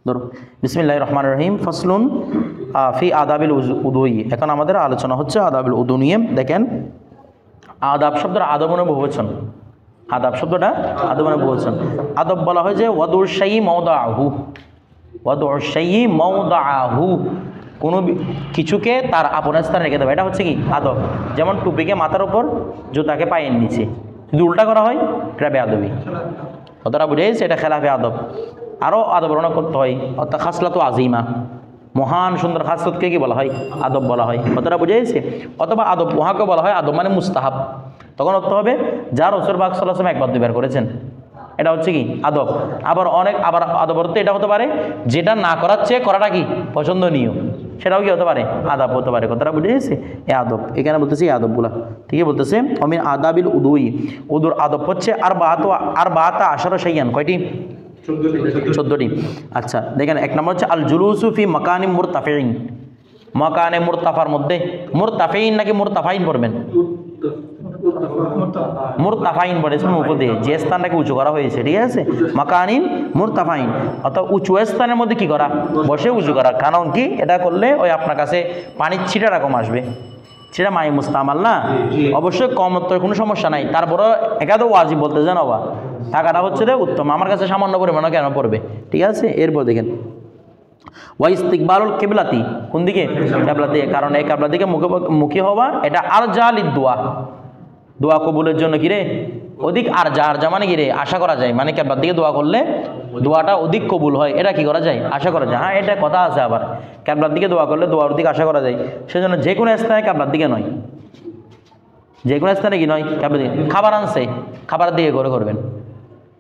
ধরো বিসমিল্লাহির রহমানির রহিম ফাসলুন ফি আদাবিল উদুই। এখন আমাদের আলোচনা হচ্ছে আদাবিল উদু নিয়ে। দেখেন, আদাব শব্দটা আদবনে বহুবচন। আদাব শব্দটা আদবনে বহুবচন। আদব বলা হয় যে ওয়াদুর শাইই মাওদাহু, ওয়াদুর শাইই মাওদাহু, কোনো কিছুকে তার আপন স্থানে রেখে দেবে, এটা হচ্ছে কি আদব। যেমন টুপিকে মাথার উপর, জুতাকে পায়ের নিচে। যদি উল্টা করা হয় এটা বেয়াদবি। কথাটা বুঝেছে? এটা খেলাফে আদব। আরও আদব বর্ণনা করতে হয়, অর্থাৎ খাসলাতু আজিমা, মহান সুন্দর খাসলতকে কি বলা হয়? আদব বলা হয়। কথাটা বুঝেছে? অথবা আদব উহাকে বলা হয় আদব মানে মুস্তাহাব। তখন অর্থ হবে যার রাসূল পাক সাল্লাল্লাহু আলাইহি ওয়াসাল্লাম একবার দুইবার করেছেন, এটা হচ্ছে কি আদব। আবার আদব অর্থ এটা হতে পারে যেটা না করার চেয়ে করাটা কি পছন্দনীয়, সেটাও কি হতে পারে? আদাব হতে পারে। কথাটা বুঝে গেছে? এ আদব এখানে বলতেছি এই আদবগুলা, ঠিকই বলতেছে। অমিন আদাবিল উদুই, উদুর আদব হচ্ছে আর বাতা আশারা শাইয়ান, কয়টি? 14টি। আচ্ছা দেখেন, এক নম্বর হচ্ছে আল জুলুসু ফি মাকানি মুরতাফিন। মাকানে মুরতাফার মধ্যে, মুরতাফিন নাকি মুরতাফাইন পড়বেন? মুরতাফাইন পড়ে উপদে, যে স্থানটাকে উঁচু করা হয়েছে, ঠিক আছে? মাকানিন মুরতাফাইন, অর্থাৎ উঁচু স্থানের মধ্যে কি করা? বসে উঁচু করা। কারণ কি? এটা করলে ওই আপনার কাছে পানির ছিটাটা কম আসবে। সেটা মাই মুস্তামাল না, অবশ্যই কম তো কোনো সমস্যা নাই। তারপরে একাদো ওয়াজিব বলতে জান বা টাকাটা হচ্ছে রে উত্তম, আমার কাছে সামান্য পরিমাণও কেন পড়বে, ঠিক আছে? এরপর দেখেন ওয়াইস্তিকবালুল কিবলাতি, কোন দিকে? কিবলা দিকে। কারণ এই কিবলা দিকে মুখী হওয়া এটা আরজালিদ দোয়া, দোয়া কবুলের জন্য কি রে অধিক আরজা মানে কি রে আশা করা যায়, মানে কিবলার দিকে দোয়া করলে দোয়াটা অধিক কবুল হয়, এটা কি করা যায়? আশা করা যায়। হ্যাঁ, এটা কথা আছে আবার, কিবলার দিকে দোয়া করলে দোয়ার দিকে আশা করা যায়। সেজন্য যে কোনো স্থানে কিবলার দিকে নয়, যে কোনো স্থানে কি নয় কিবলার দিকে। খাবার আনছে, খাবারের দিকে করে করবেন,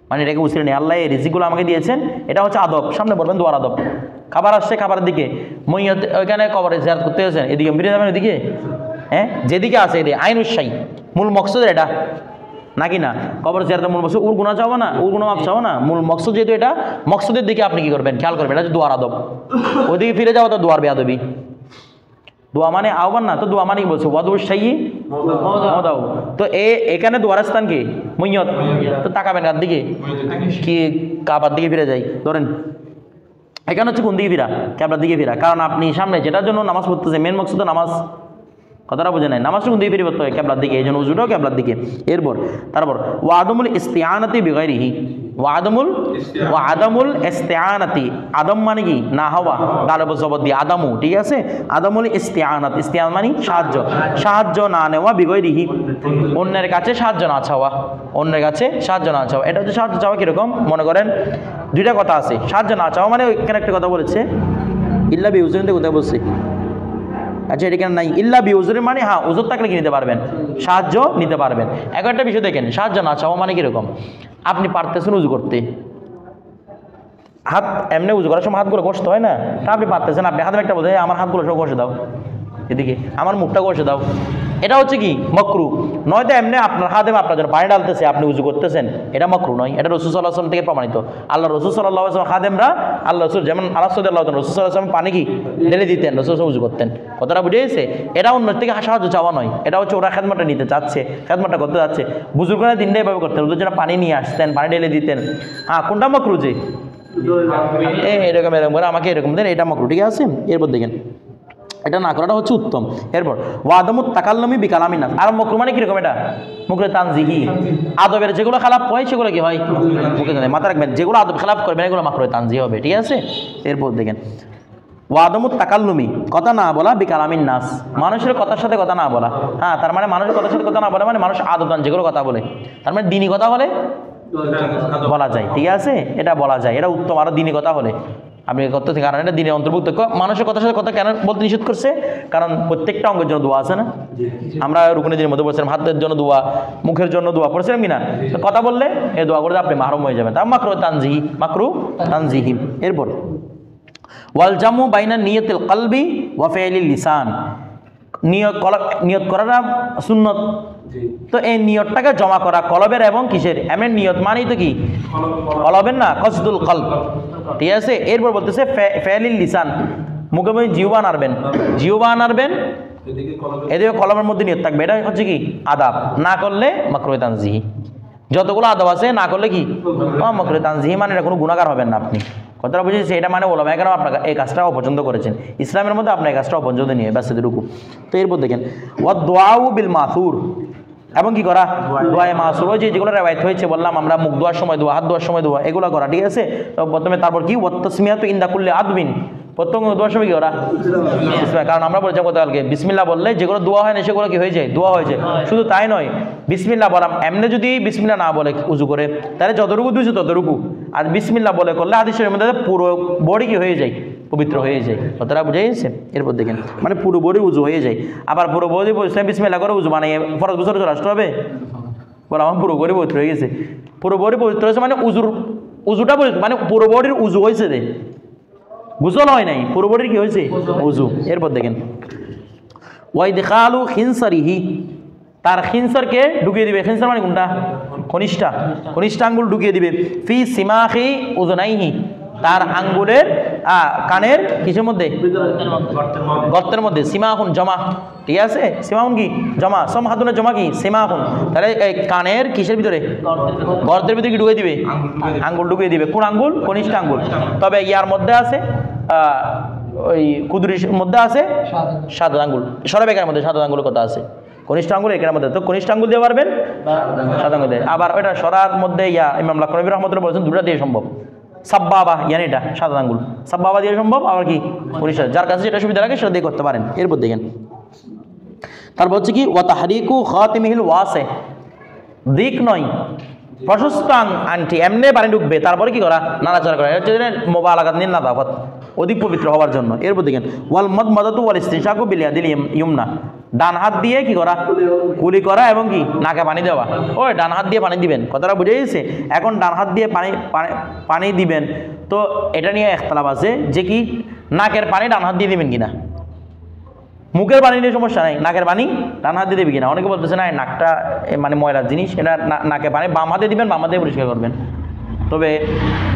মানে এটাকে উচিত নেই। আল্লাহ এই রিজিকগুলো আমাকে দিয়েছেন, এটা হচ্ছে আদব, সামনে বলবেন দোয়ার আদব। খাবার আসছে, খাবারের দিকে মইয়ত ওইখানে কবরে জিয়ারত করতে গেছেন, এদিকে ফিরে যাবেন ওইদিকে, হ্যাঁ যেদিকে আছে এদিকে আইনুসাই, মূল মকসদ এটা নাকি না? কবর জিয়ারতের মূল মকসদ ওর গুনাহ চাও না, ওর গুনাহ মাফ চাও না, মূল মকসদ যেহেতু এটা, মকসদের দিকে আপনি কি করবেন খেয়াল করবেন, এটা হচ্ছে দোয়ার আদব। ওইদিকে ফিরে যাওয়া তো দোয়ার বেয়াদবি। দোয়া মানে আহ্বান না, তো দোয়া মানে কি বলছে? ওয়াদুর শাইয়্যি মাওদাউ। তো এখানে দোয়ার স্থান কি? মইয়ত। তো তাকাবেন কার দিকে? কি কাবার দিকে ফিরে যাই ধরেন, এখানে হচ্ছে কোন দিকে ফিরা? কিবলার দিকে ফিরা। কারণ আপনি সামনে যেটার জন্য নামাজ পড়তেছে, মেন মকসদ নামাজ, কথাটা বুঝে নাই? নামাজটা কোন দিকে ফিরে পড়তে হয়? কিবলার দিকে, এই জন্য উজুটাও কিবলার দিকে। তারপর ওয়াদমুল ইস্তিআনাতি বিগাইরিহি, ওয়াদামুল ইস্তিআনাতি, আদম মানে কি? না হওয়া, গালব জবর দিয়ে আদামু, ঠিক আছে? আদমুল ইস্তিআনাত, ইস্তিআন মানে সাহায্য, সাহায্য না নেওয়া, বিগাইরিহি অন্যের কাছে সাহায্য না চাওয়া, অন্যের কাছে সাহায্য না চাওয়া। এটা হচ্ছে সাহায্য চাওয়া কিরকম? মনে করেন দুইটা কথা আছে, সাহায্য না চাওয়া মানে ওইখানে একটা কথা বলেছে ইল্লা বিউজুরিতে, কোথায় বলছে? আচ্ছা এটা কেন নাই? ইল্লা বিউজুরি মানে হ্যাঁ উজুর থাকলে কি নিতে পারবেন? সাহায্য নিতে পারবেন। এখন একটা বিষয় দেখেন, সাহায্য না চাওয়া মানে কিরকম? আপনি পারতেছেন উজু করতে, হাত এমনি উজু করার সময় হাতগুলো ঘষতে হয় না, তা আপনি পারতেছেন, আপনি হাতে একটা বলতে আমার হাতগুলো সব ঘষে দাও, এদিকে আমার মুখটা ঘষে দাও, এটা হচ্ছে কি মাকরু। নয়তো এমনি আপনার হাতে আপনার জন্য পানি ডালতেছে, আপনি উজু করতেছেন, এটা মাকরু নয়, এটা রাসূল সাল্লাল্লাহু আলাইহি ওয়াসাল্লাম থেকে প্রমাণিত। আল্লাহ রাসূল সাল্লাল্লাহু আলাইহি ওয়াসাল্লাম খাদেমরা, আল্লাহ রাসূল যেমন আনাস রাদিয়াল্লাহু তাআলা রাসূল সাল্লাল্লাহু আলাইহি ওয়াসাল্লাম পানি কি ঢেলে দিতেন, রাসূল উজু করতেন। কথাটা বুঝে গেছে? এটা অন্য থেকে সাহায্য চাওয়া নয়, এটা হচ্ছে ওরা খেদমতটা নিতে চাচ্ছে, খেদমতটা করতে যাচ্ছে। বুজুর্গরা দিনটা এভাবে করতেন, ওদের জন্য পানি নিয়ে আসতেন, পানি ঢেলে দিতেন। হ্যাঁ, কোনটা মাকরু? যে এরকম এরকম করে আমাকে এরকম দেন, এটা মাকরু, ঠিক আছে? এরপর দেখেন এটা না করাটা হচ্ছে উত্তম। এরপর ওয়াদামুত তাকাল্লুমি বিকালামিন নাস, আর মাকরু মানে কিরকম? এটা মুখে তানজিহি, আদবের যেগুলো খেলাপ হয় সেগুলো কি হয়? মুখে মাথা রাখবেন, যেগুলো আদব খেলাপ করবেন এগুলো মাকরু তানজিহি হবে, ঠিক আছে? এরপর দেখেন ওয়াদামুত তাকাল্লুমি, কথা না বলা, বিকালামিন নাস, মানুষের কথার সাথে কথা না বলা। হ্যাঁ, তার মানে মানুষের কথার সাথে কথা না বলে মানে মানুষ আদবান যেগুলো কথা বলে, তার মানে দিনী কথা বলে বলা যায়, ঠিক আছে? এটা বলা যায়, এটা উত্তম। আরো দিনী কথা হলে আপনি করতে, কারণ এটা দিনে অন্তর্ভুক্ত। মানুষের কথার সাথে কথা কেন বলতে নিষেধ করছে? কারণ প্রত্যেকটা অঙ্গের জন্য দোয়া আছে না? আমরা রুকুনের দিনের মধ্যে বলছিলাম হাতের জন্য দোয়া, মুখের জন্য দোয়া, পড়ছিলাম কিনা? কথা বললে এই দোয়া করে আপনি মাহরুম হয়ে যাবেন, তা মাকরু তানজিহি, মাকরু তানজিহি। এরপর ওয়াল জামু বাইনা নিয়তিল কলবি ওয়া ফি'লিল লিসান, নিয়ত করাটা সুন্নত। তো এই নিয়তটাকে জমা করা কলবের এবং কিসের? এমন নিয়ত মানেই তো কি কলবের না, কসদুল কলব, ঠিক আছে? এরপর বলতেছে ফি'লিল লিসান, মুখে মুখে জিহ্বা নাড়বেন, জিহ্বা নাড়বেন, এদিকে কলমের মধ্যে নিয়ত থাকবে, এটা হচ্ছে কি আদাব। না করলে মাকরুহ তানজিহি। যতগুলো আদব আছে না করলে কি মাকরুহ তানজিহি, মানে এটা কোনো গুনাহগার হবেন না আপনি, কথাটা বুঝেছি, এটা মানে ওলামায়ে কেরাম আপনাকে এই কাজটা অপছন্দ করেছেন, ইসলামের মধ্যে আপনার এই কাজটা অপছন্দ নিয়ে ব্যাস এতটুকু। তো এরপর দেখেন ওয়া দুআউ বিল মাসুর, এবং কি করা দোয়ায়ে মাসুর, ওই যেগুলো রেওয়ায়েত হয়েছে বললাম আমরা, মুখ ধোয়ার সময় দোয়া, হাত ধোয়ার সময় দোয়া, এগুলো করা, ঠিক আছে। তো প্রথমে তারপর কি ওয়াত তাসমিয়াতু ইনদা কুল্লি আদবিন, প্রথম দোয়ার সময় কি করা বিসমিল্লাহ, কারণ আমরা বলেছিলাম গতকালকে বিসমিল্লাহ বললে যেগুলো দোয়া হয় না সেগুলো কি হয়ে যায়, দোয়া হয়ে যায়। শুধু তাই নয়, বিসমিল্লাহ বললাম এমনি যদি বিসমিল্লাহ না বলে উজু করে তাহলে যতটুকু দিয়েছে ততটুকু, আর বিসমিল্লাহ বলে করলে হাদিসের মধ্যে পুরো বডি কি হয়ে যায়, পবিত্র হয়ে যায়। কথাটা বুঝে গেছে? এরপর দেখেন মানে পুরো বডি উজু হয়ে যায়। আবার পুরো বডি বিসমিল্লাহ করে উজু বানিয়ে ফরজ গোসল চলে আসতে হবে, বলে আমার পুরো বডি পবিত্র হয়ে গেছে। পুরো বডি পবিত্র হয়েছে মানে উজুটা মানে পুরো বডির উজু হয়েছে রে, গোসল হয় নাই, পুরো বডির কি হয়েছে উজু। এরপর দেখেন ওয়াইদখালু খিনসারিহি, তার খিনসারকে ঢুকিয়ে দিবে। খিনসার মানে কোনটা? কনিষ্ঠা আঙ্গুল ঢুকিয়ে দিবে। ফি সিমাখি উযুনাইহি, তার আঙ্গুলের কানের কিসের মধ্যে? গর্তের মধ্যে। সিমাহুন জমা, ঠিক আছে, সিমাহুন কি জমা, সমহাতুনের জমা কি সিমাহুন, তাহলে এই কানের কিসের ভিতরে? গর্তের ভিতরে কি ঢুকিয়ে দিবে? আঙ্গুল ঢুকিয়ে দিবে। কোন আঙ্গুল? কনিষ্ঠ আঙ্গুল। তবে ইয়ার মধ্যে আছে ওই কুদরির মধ্যে আছে সাত আঙ্গুল, সরবেকার মধ্যে সাত আঙ্গুলের কথা আছে, কনিষ্ঠ আঙ্গুল এখানের মধ্যে, তো কনিষ্ঠ আঙ্গুল দিয়ে পারবেন, সাত আঙ্গুল দিয়ে। আবার ওইটা সরার মধ্যে ইমাম লাকনবী রাহমাতুল্লাহ বলেছেন দুটা দিয়ে সম্ভব। সাব্বাবা ইয়ানি এটা সাত আঙ্গুল, সাব্বাবা দিয়ে সম্ভব, আবার কি কনিষ্ঠ, যার কাছে যেটা সুবিধা লাগে সেটা দিয়ে করতে পারেন। এরপর দেখেন তারপর হচ্ছে কি ওয়া তাহরিকু খাতিমিহিল ওয়াসে, দিক নয় প্রশস্ত আংটি এমনি পানি ঢুকবে, তারপরে কি করা? নাড়াচাড়া করা, এটা হচ্ছে মোবালাগাত নিন নাযাফাত, অধিক পবিত্র হওয়ার জন্য। এরপর দেখেন ওয়াল মাদমাদাতু ওয়াল ইস্তিনশাকু বিল ইয়াদিল ইয়ুমনা, ডান হাত দিয়ে কি করা? কুলি করা এবং কি নাকে পানি দেওয়া। ওই ডান হাত দিয়ে পানি দিবেন, কথাটা বুঝে গেছে? এখন ডান হাত দিয়ে পানি দিবেন, তো এটা নিয়ে ইখতিলাফ আছে যে কি নাকের পানি ডান হাত দিয়ে দিবেন কিনা। মুখের পানি নিয়ে সমস্যা নাই, নাকের পানি ডান হাত দিয়ে দেবে কিনা। অনেকে বলতেছে না নাকটা মানে ময়লার জিনিস, এটা নাকে পানি বাম হাতে দিবেন, বাম হাতে পরিষ্কার করবেন। তবে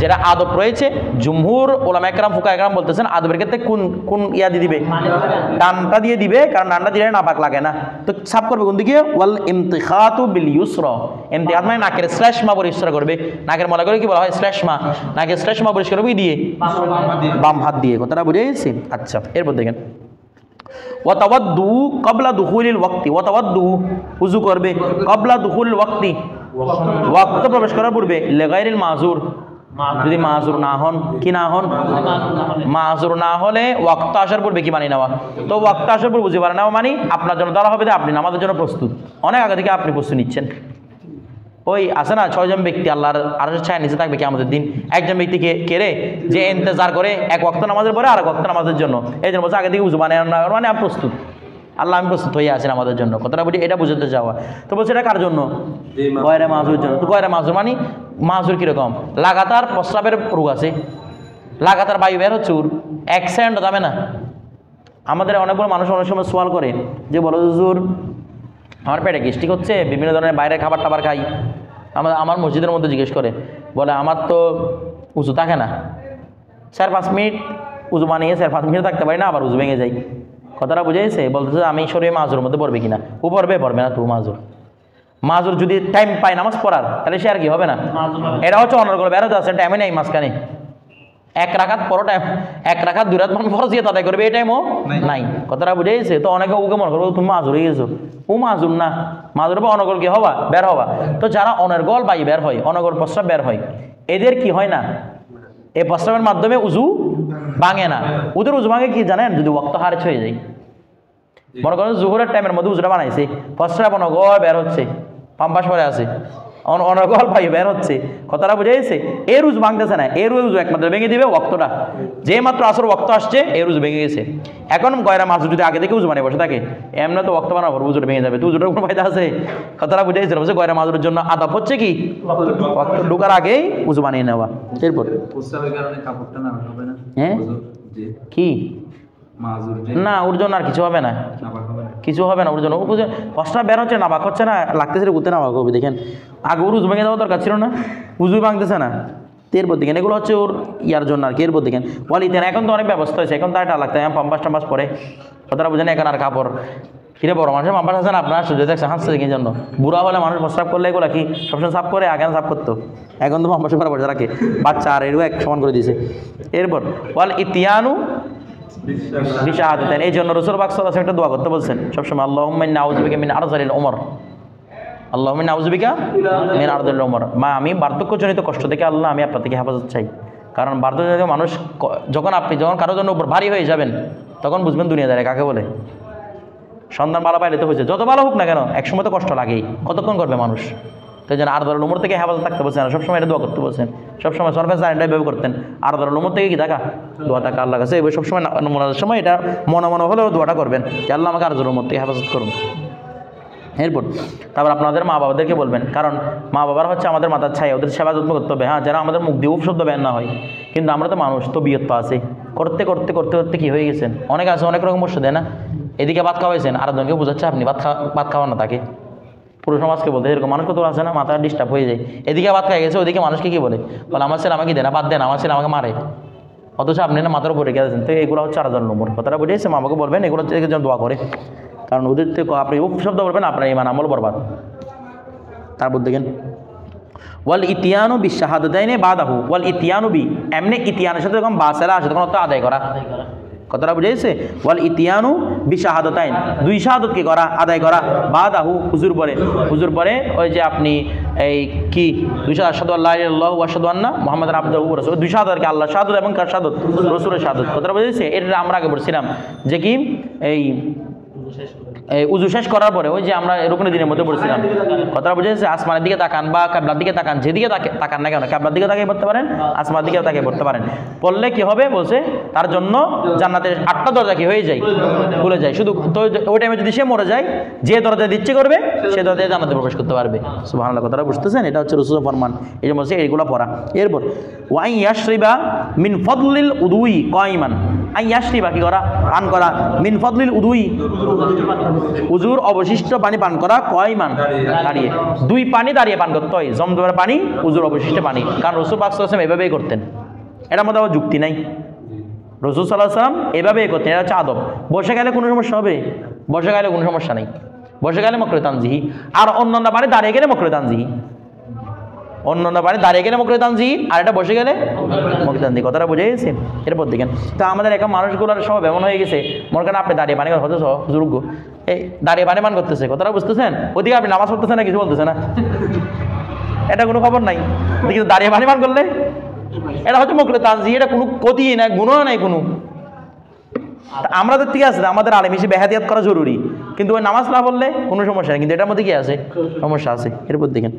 যেটা আদব রয়েছে, জুমহুর ওলামা একরাম ফুকাহা একরাম বলতেছেন আদবের ক্ষেত্রে কোন ইয়া দিয়ে দিবে? ডানটা দিয়ে দিবে, কারণ ডানটা দিলে নাপাক লাগে না। তো সাফ করবে কোন দিকে? ওয়াল ইমতিখাতু বিল ইউসরা, ইমতিখাত মানে নাকের শ্লেষ্মা পরিষ্কার করবে। নাকের মলা করে কি বলা হয়? শ্লেষ্মা। নাকের শ্লেষ্মা পরিষ্কার করবে দিয়ে বাম হাত দিয়ে। কথাটা বুঝে গেছি? আচ্ছা, এরপর দেখেন ওয়াতাওয়াদ্দু ক্বাবলা দুখুলিল ওয়াক্তি, ওয়াতাওয়াদ্দু উযু করবে ক্বাবলা দুখুলিল ওয়াক্তি, ওয়াক্ত প্রবেশ করার পূর্বে, লিগাইরিল মাযুর, যদি মাযুর না হন, কি না হন? মাযুর না হলে ওয়াক্ত আসার পূর্বে কি পানি নেওয়া। তো ওয়াক্ত আসার পূর্বে বুঝে পানি নেওয়া মানে আপনার জন্য ধরা হবে যে আপনি নামাজের জন্য প্রস্তুত, অনেক আগে থেকে আপনি প্রস্তুত নিচ্ছেন। ওই আছে না 6 জন ব্যক্তি আল্লাহর আরশের ছায়া নিচে থাকবে কিয়ামতের দিন, একজন ব্যক্তিকে কেড়ে যে ইন্তজার করে এক ওয়াক্ত নামাজের পরে আর এক ওয়াক্ত নামাজের জন্য, এই জন্য বলছে আগে থেকে উযু বানিয়ে না, মানে আমি প্রস্তুত, আল্লাহ আমি প্রস্তুত হয়ে আছেন আমাদের জন্য। কথাটা বুঝি? এটা বুঝতে যাওয়া। তো বলছে এটা কার জন্য? গয়রে মাযুরের জন্য। তো গয়রে মাযুর মানে মাযুর কিরকম? লাগাতার প্রস্রাবের রোগ আছে, লাগাতার বায়ু বের হচ্ছে, এক সেকেন্ড যাবে না। আমাদের অনেকগুলো মানুষ অনেক সময় সওয়াল করে যে বলো হুজুর আমার পেটে গ্যাস্ট্রিক হচ্ছে, বিভিন্ন ধরনের বাইরে খাবার টাবার খাই। আমার মসজিদের মধ্যে জিজ্ঞেস করে, বলে আমার তো উজু থাকে না, 4-5 মিনিট উজু বানিয়ে 4-5 মিনিট থাকতে পারি না, আবার উজু ভেঙে যাই। কথাটা বুঝেছে? বলতেছে আমি শরীরে মাযুরের মধ্যে পড়বে কিনা। ও পড়বে না, তো মাযুর যদি টাইম পায় নামাজ পড়ার, তাহলে সে আর কি হবে না। এটা হচ্ছে অনর্গল বেরোতে আছে, টাইমে নেই মাঝখানে, এক রাকাত পরো টাইম, এক রাকাত 2 রাত মান ফরজ দিয়ে তাদের করবে, এই টাইমও নাই। কথাটা বুঝে গেছে? তো অনেকে ওকে মনে করবো তুমি মাযুর হয়ে গেছো, ও মাযুর না, মাযুর বা অনর্গল কি হবা, বের হবা। তো যারা অনর্গল বায়ু বের হয়, অনর্গল প্রস্রাব বের হয়, এদের কি হয় না, এই প্রস্রাবের মাধ্যমে উজু ভাঙে না। ওদের উজু ভাঙে কি জানেন? যদি ওয়াক্ত হারিজ হয়ে যায়। মনে করেন জোহরের টাইমের মধ্যে উজুটা বানাইছে, প্রস্রাব অনর্গল বের হচ্ছে, পাম্পাস পরে আছে, অনর্গল বায়ু বের হচ্ছে। কথাটা বুঝে গেছে? এর উজু ভাঙতেছে না, এর উজু একমাত্র ভেঙে দিবে ওয়াক্তটা, যে মাত্র আসর ওয়াক্ত আসছে এর উজু ভেঙে গেছে। এখন গয়রা মাযুর যদি আগে থেকে উজু বানিয়ে বসে থাকে, এমনি তো ওয়াক্ত বানাবো উজুটা ভেঙে যাবে, তো উজুটার কোনো ফায়দা আছে? কথাটা বুঝে গেছে? বলছে গয়রা মাযুরের জন্য আদাব হচ্ছে কি ওয়াক্ত ঢোকার আগেই উজু বানিয়ে নেওয়া। এরপর হ্যাঁ কি না, ওর জন্য আর কিছু হবে না, কিছু হবে না ওর জন্য। কষ্ট বের হচ্ছে, নাবাক হচ্ছে না, লাগতেছে উঠতে নাবাক হবে। দেখেন আগে ওর উজু ভেঙে দেওয়া দরকার ছিল না, উজু ভাঙতেছে না। এরপর দেখেন এগুলো হচ্ছে ওর ইয়ার জন্য আর কি। এরপর দেখেন ওয়ালিতেন, এখন তো অনেক ব্যবস্থা হয়েছে, এখন তো এটা লাগতে পাম্পাস টাম্পাস পরে কথাটা বুঝেন, এখন আর কাপড় কিনে বড় মানুষের মাম্পাস আছেন আপনার সহ্য দেখছেন হাসছে কি জন্য, বুড়া হলে মানুষ প্রস্রাব করলে এগুলো কি সবসময় সাফ করে, আগে সাফ করতো, এখন তো মাম্পাসে করা বসে রাখে, বাচ্চা আর এরও এক সমান করে দিয়েছে। এরপর ওয়াল ইতিয়ানু বিশাহাদাতাইন, এই জন্য রাসূল পাক সাল্লাল্লাহু আলাইহি ওয়াসাল্লাম একটা দোয়া করতে বলছেন সবসময়, আল্লাহুম্মা ইন্নী আউযু বিকা মিন আরযালিল উমর, আল্লাহুম্মা ইন্নী আউযু বিকা মিন আরযালিল উমর, মা আমি বার্ধক্যজনিত কষ্ট থেকে আল্লাহ আমি আপনার থেকে হেফাজত চাই। কারণ বার্ধক্যজনিত মানুষ যখন কারোর জন্য উপর ভারী হয়ে যাবেন তখন বুঝবেন দুনিয়াদারি কাকে বলে। সন্তান ভালো পাইলে তো হয়েছে, যত ভালো হোক না কেন একসময় তো কষ্ট লাগেই, কতক্ষণ করবে মানুষ। তো এই জন্য আরযালিল উমর থেকে হেফাজত থাকতে বলছেন, সবসময় এটা দোয়া করতে বলছেন, সবসময় সরফেস আইনটা ব্যবহার করতেন, আরযালিল উমর থেকে কি থাকা দোয়া থাকা আল্লাহ কাছে, এবার সবসময় মোনাজাতের সময় এটা মনে মনে হলেও দোয়াটা করবেন যে আল্লাহ আমাকে আরযালিল উমর থেকে হেফাজত করুন। এরপর তারপর আপনাদের মা বাবাদেরকে বলবেন, কারণ মা বাবার হচ্ছে আমাদের মাথার ছায়া, ওদের সেবা যত্ন করতে হবে। হ্যাঁ, যেন আমাদের মুখ দিয়ে উপশব্দ বের না হয়, কিন্তু আমরা তো মানুষ, তো বিয়ত আছে, করতে করতে করতে করতে কী হয়ে গেছেন, অনেক আছে অনেক রকম বসে দেয় না, এদিকে ভাত খাওয়াইছেন আর একজনকে বোঝাচ্ছে আপনি ভাত খাওয়ান না তাকে, পুরো সমাজকে বলতে এরকম মানুষ কত আছে না, মাথা ডিস্টার্ব হয়ে যায়, এদিকে ভাত খাই গেছে ওদিকে মানুষকে কী বলে আমার ছেলে আমাকে দেন, বাদ দেন, আমার ছেলে আমাকে মারে, অথচ আপনি না মাথার উপরে গেছেন। তো এগুলো হচ্ছে আরযালিল উমর, কথাটা বুঝেছে, মামাকে বলবেন এগুলো থেকে যেন দোয়া করে, কারণ ওদের থেকে আপনি উপশব্দ বলবেন আপনার ইমান আমল বরবাদ। তারপর দেখেন ওয়াল ইতিয়ানু বিশাহাদাতাইনি বাদাহু, ওয়াল ইতিয়ানু বি এমনি ইতিয়ানের সাথে যখন বাসেরা আসে তখন তো আদায় করা, কথাটা বুঝেছে। ওয়াল ইতিয়ানু বিশাহাদাতাইন, দুই শাহাদতকে করা আদায় করা, বাদাহু হুজুর পরে ওই যে আপনি এই কি দুই আশহাদু আল্লা ইলাহা ইল্লাল্লাহু ওয়া আশহাদু আন্না মুহাম্মাদান আবদুহু ওয়া রাসূলুহু, দুই শাহাদাতকে আল্লাহ শাহাদত এবং কার শাহাদত, রাসূলের শাহাদত, কথাটা বুঝেছে। এটা আমরা আগে বলছিলাম যে কি এই উজু শেষ করার পরে ওই যে আমরা রুকনের দিনের মধ্যে পড়ছিলাম, কথাটা বুঝেছে, আসমানের দিকে তাকান বা কাবলার দিকে তাকান, যেদিকে তাকান না কেন, কাবলার দিকে তাকিয়ে পড়তে পারেন, আসমানের দিকে তাকিয়ে পড়তে পারেন, পড়লে কি হবে বলছে তার জন্য জান্নাতের 8টা দরজা কি হয়ে যায়, খুলে যায়। শুধু তো ওই টাইমে যদি সে মরে যায়, যে দরজা দিচ্ছে করবে সে দরজায় জান্নাতে প্রবেশ করতে পারবে। সুবহানাল্লাহ, কথাটা বুঝতেছেন, এটা হচ্ছে রাসূলের ফরমান, এই জন্য বলছে এইগুলো পড়া। এরপর ওয়াই ইয়াশরিবা মিন ফদলিল উদুই কাইমান, আই ইয়াশরিবা কি করা পান করা, মিন ফদলিল উদুই উজুর অবশিষ্ট পানি পান করা, কাইমান দাঁড়িয়ে, দুই পানি দাঁড়িয়ে পান করতে হয়, জমজমের পানি উজুর অবশিষ্ট পানি, কারণ রাসূল পাক সাল্লাল্লাহু আলাইহি ওয়াসাল্লাম এভাবেই করতেন, এটার মধ্যে আবার যুক্তি নাই, রাসূল সাল্লাল্লাহু আলাইহি ওয়াসাল্লাম এভাবেই করতেন, এটা হচ্ছে আদব। বসে গেলে কোনো সমস্যা হবে, বসে গেলে কোনো সমস্যা নেই, বসে গেলে মাকরুহ তানজিহি, আর অন্যান্য পানি দাঁড়িয়ে গেলে মাকরুহ তানজিহি, অন্যান্য পানি দাঁড়িয়ে গেলে মাকরুহ তানজিহি, আর এটা বসে গেলে মাকরুহ তানজিহি, কথাটা বুঝে গেছে। এরপর দেখেন তো আমাদের এখন মানুষগুলোর সব এমন হয়ে গেছে, মনে করেন আপনি দাঁড়িয়ে পানি হতে যোগ্য, এই দাঁড়িয়ে পানি পান করতেছে, কথাটা বুঝতেছেন, ওদিকে আপনি নামাজ পড়তেছেন না কিছু বলতেছে না, এটা কোনো খবর নাই, কিন্তু দাঁড়িয়ে পানি পান করলে এটা হচ্ছে মাকরুহ তানজিহি, এটা কোনো ক্ষতি নাই, গুনাহ নাই কোনো। আমাদের ঠিক আছে, আমাদের আলেম হিসেবে বেহাদিয়াত করা জরুরি, কিন্তু ওই নামাজ না পড়লে কোনো সমস্যা নেই, কিন্তু এটার মধ্যে কি আছে, সমস্যা আছে। এরপর দেখেন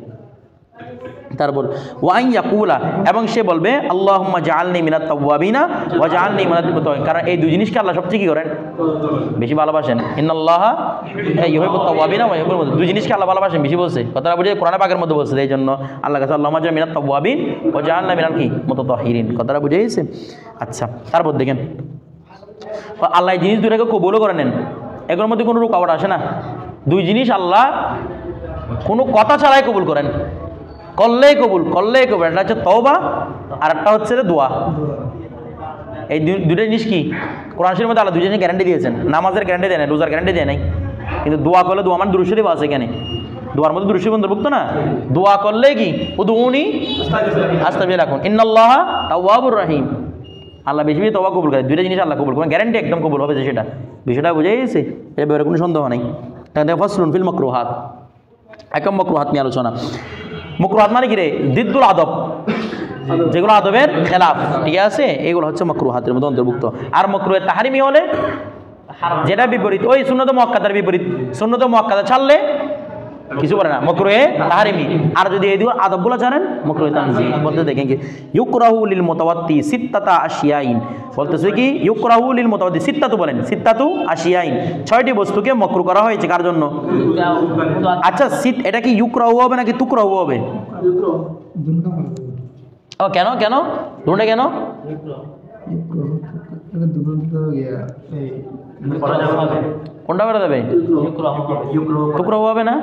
তারপর ওয়াই ইয়াকুলা, এবং সে বলবে আল্লাহুম্মা জাআলনি মিনাত তাওয়াবিনা ওয়া জাআলনি মিনাল মুতাওয়াবিন, কারণ এই দুই জিনিসকে আল্লাহ সবচেয়ে কি করেন, বেশি ভালোবাসেন। ইন্নাল্লাহা ইউহিব্বুত তাওয়াবিনা ওয়া ইউহিব্বুল মুতাতাহহিরিন, দুই জিনিসকে আল্লাহ ভালোবাসেন বেশি বলছে, কথাটা বুঝে কোরআন পাকের মধ্যে বলছে, এই জন্য আল্লাহ কাছে আল্লাহুম্মা জাআলনি মিনাত তাওয়াবিন ওয়া জাআলনি মিনাল কি মুতাতাহহিরিন, কথাটা বুঝে গেছে। আচ্ছা, তারপর দেখেন আল্লাহ এই জিনিস দুটাকে কবুলও করে নেন, এগুলোর মধ্যে কোনো রুকাওয়াট আসে না, দুই জিনিস আল্লাহ কোনো কথা ছাড়াই কবুল করেন, করলেই কবুল, একটা হচ্ছে তওবা আর একটা হচ্ছে দোয়া। এই দুটো জিনিস কি কোরআন শরীফের মধ্যে আল্লাহ দুই জিনিস গ্যারান্টি দিয়েছেন, নামাজের গ্যারান্টি দেয় না, রোজার গ্যারান্টি দেয় নাই, কিন্তু দোয়া করলে, দোয়া মানে দুরূদ শরীফ আছে এখানে, দোয়ার মধ্যে দুরূদ শরীফ অন্তর্ভুক্ত না, দোয়া করলে কি উদউনি আস্তাগফির লাকুম ইন্নাল্লাহা তাওয়াবুর রহিম, আল্লাহ বেশি বেশি তওবা কবুল করে, দুইটা জিনিস আল্লাহ কবুল করেন, গ্যারান্টি একদম কবুল হবে, সেটা বিষয়টা বুঝে গেছে, এর ব্যাপারে কোনো সন্দেহ নেই। তাহলে ফাসলুন ফিল মাকরুহাত, একম মাকরুহাত নিয়ে আলোচনা। মাকরুহাত মানে কি রে, দিদ্দুল আদব, যেগুলো আদবের খেলাফ, ঠিক আছে, এগুলো হচ্ছে মাকরুহাতের মধ্যে অন্তর্ভুক্ত। আর মাকরুহে তাহরিমি হলে যেটা বিপরীত, ওই সুন্নত মুআক্কাদার বিপরীত, সুন্নত মুআক্কাদা ছাড়লে কিছু বলে না, মাকরুহে তাহরিমি। আর যদি এই দুটো আদবগুলো জানেন, মাকরুহে তানজিহি বলতে দেখেন কি ইউকরাহু লিল মুতাওয়াত্তি সিত্তাতা আশিয়াইন, বলতেছে কি ইউকরাহু লিল মুতাওয়াত্তি, সিত্তাতু বলেন, সিত্তাতু আশিয়াইন, 6টি বস্তুকে মাকরুহ করা হয়েছে কার জন্য। আচ্ছা এটা কি ইউকরাহু হবে নাকি তুকরাহু হবে? ও কেন কেন দুটো কেন, কোনটা করা যাবে, তুকরাহু হবে না,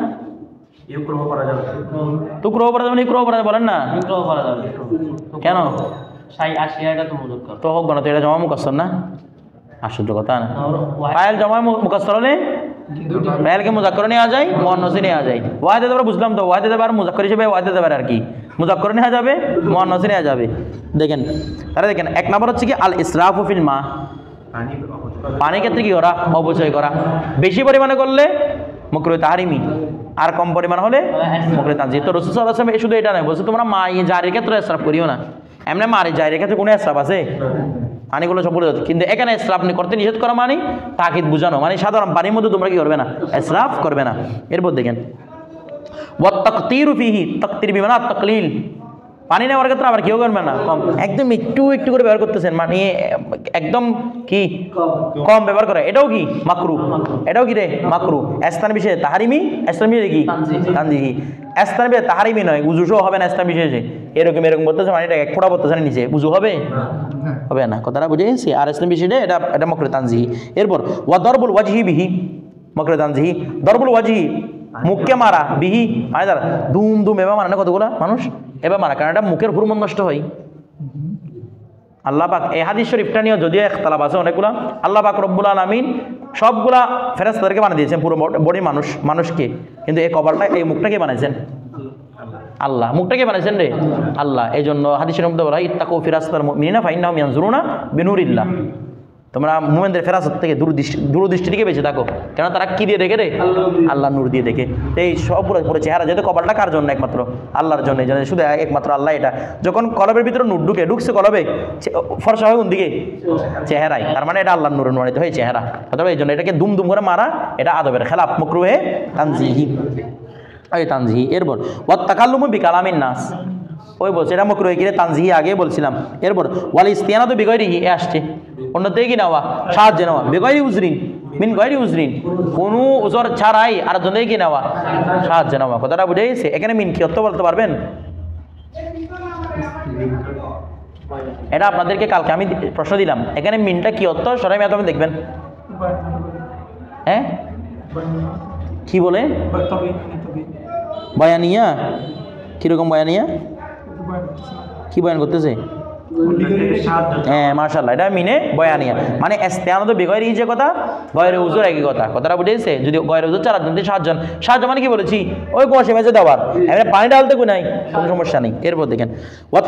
তুকরাহু করা যাবে না, ইকরাহু করা যাবে, বলেন না কেন, তো হোক না, তো এটা জমা মুকাসসার না, আশ্চর্য কথা না। ফাইল জমা মুকাসসার হলে ফাইলকে মুজাক্কার নেওয়া যায়, মুআন্নাসে নেওয়া যায়। ওয়াহিদে দেবার বুঝলাম তো, ওয়াহিদে দেবার মুজাক্কার হিসেবে ওয়াহিদে দেবার আর কি, মুজাক্কার নেওয়া যাবে, মুআন্নাসে নেওয়া যাবে। দেখেন তাহলে দেখেন এক নম্বর হচ্ছে কি আল ইসরাফু ফিল মা, পানি ক্ষেত্রে কি করা, অপচয় করা। বেশি পরিমাণে করলে মাকরুহে তাহরিমি, আর কম পরিমাণ হলে মাকরুহে তানজিহি। তো রাসূল সাল্লাল্লাহু আলাইহি ওয়াসাল্লাম শুধু এটা নয়, বলছে তোমরা মা জারির ক্ষেত্রে ইসরাফ করিও না। এমনি মারি জারির ক্ষেত্রে কোনো ইসরাফ আছে? পানিগুলো সব বলে যাচ্ছে, কিন্তু এখানে ইসরাফ করতে নিষেধ করা মানে তাকিদ বুঝানো, মানে সাধারণ পানির মধ্যে তোমরা কি করবে না, ইসরাফ করবে না। এরপর দেখেন ওয়াত তাকতিরু ফিহি, তাকতির বিমানা তাকলিল, পানি নেওয়ার ক্ষেত্রে আবার কেউ করবে না কম, একদম একটু একটু করে ব্যবহার করতেছেন, মানে একদম কি কম ব্যবহার করে, এটাও কি মাকরু, এটাও কি রে মাকরু। স্থান বিশেষে তাহারিমি, স্থান বিশেষে কি তানজিহি। স্থান বিশেষে তাহারিমি নয়, উজুসও হবে না স্থান বিশেষে, এরকম বলতেছে, মানে এটা এক ফোঁটা বলতেছে নিচে, উজু হবে হবে না, কথাটা বুঝে গেছি। আর স্থান বিশেষে এটা এটা মাকরুহে তানজিহি। এরপর ওয়া দরবুল ওয়াজহি বিহি, মাকরুহে তানজিহি। দরবুল ওয়াজহি, মুখকে মারা, বিহি মানে তার ধুম ধুম এবার মারা না, কতগুলা মানুষ এবার মারা, কারণ এটা মুখের হুরমত নষ্ট হয়। আল্লাহ পাক এই হাদিস শরীফটা নিয়ে যদিও ইখতিলাফ আছে অনেকগুলা, আল্লাহ পাক রব্বুল আলামিন সবগুলা ফেরেশতাদেরকে বানিয়ে দিয়েছেন, পুরো বডি মানুষকে, কিন্তু এই কপালটা এই মুখটাকে বানাইছেন আল্লাহ, মুখটাকে বানাইছেন রে আল্লাহ। এই জন্য হাদিসের মধ্যে বলা হয় ইত্তাকু ফিরাসতাল মুমিনিনা ফাইন্নাহুম ইয়ানজুরুনা বিনুরিল্লাহ, তোমরা মুমিনদের ফেরাসত থেকে দূরদৃষ্টি থেকে বেঁচে থাকো, কেন তারা কি দিয়ে দেখে রে, আল্লাহ নূর দিয়ে দেখে। এই সব পুরো চেহারা, যেহেতু কপালটা কার জন্য, একমাত্র আল্লাহর জন্য, এই জন্য শুধু একমাত্র আল্লাহ। এটা যখন কলবের ভিতরে নূর ঢুকছে কলবে, ফর্সা হয় কোন দিকে, চেহারায়, তার মানে এটা আল্লাহর নূর অনুমানিত হয় চেহারা, অথবা এই জন্য এটাকে দুম দুম করে মারা, এটা আদবের খেলাফ, মাকরুহে তানজিহি, এই তানজিহি। এরপর ওয়াত তাকাল্লুমু বিকালামিন নাস, ওই বলছে এটা মাকরুহে কিরে তানজিহি আগে বলছিলাম। এরপর ওয়াল ইস্তিয়ানাতু বিগাইরিহি, এ আসছে অন্যদিকে কি নেওয়া, সাহায্য নেওয়া, বেগাইরি উজরিন মিন গায়রি উজরিন, কোনো উজর ছাড়াই আর জন্য কি নেওয়া, সাহায্য নেওয়া। কথাটা বুঝে গেছে? এখানে মিন কি অর্থ বলতে পারবেন? এটা আপনাদেরকে কালকে আমি প্রশ্ন দিলাম, এখানে মিনটা কি অর্থ, সরাই মেয়াদ দেখবেন। হ্যাঁ কি বলে, বয়ানিয়া, কিরকম বয়ানিয়া, কি বয়ান করতেছে? হ্যাঁ মাশাআল্লাহ, এটা মিনে বয়ানিয়া, মানে ইস্তিয়ানাতু বিগাইরি যে কথা, গায়রে উজুর একই কথা। কথাটা বুঝেছে? যদি গায়রে উজুর চার জনতে সাহায্য মানে কি বলেছি, ওই কষে মেজে দেওয়ার, এবারে পানি ঢালতে কো নাই, কোনো সমস্যা নেই। এরপর দেখেন ওয়াত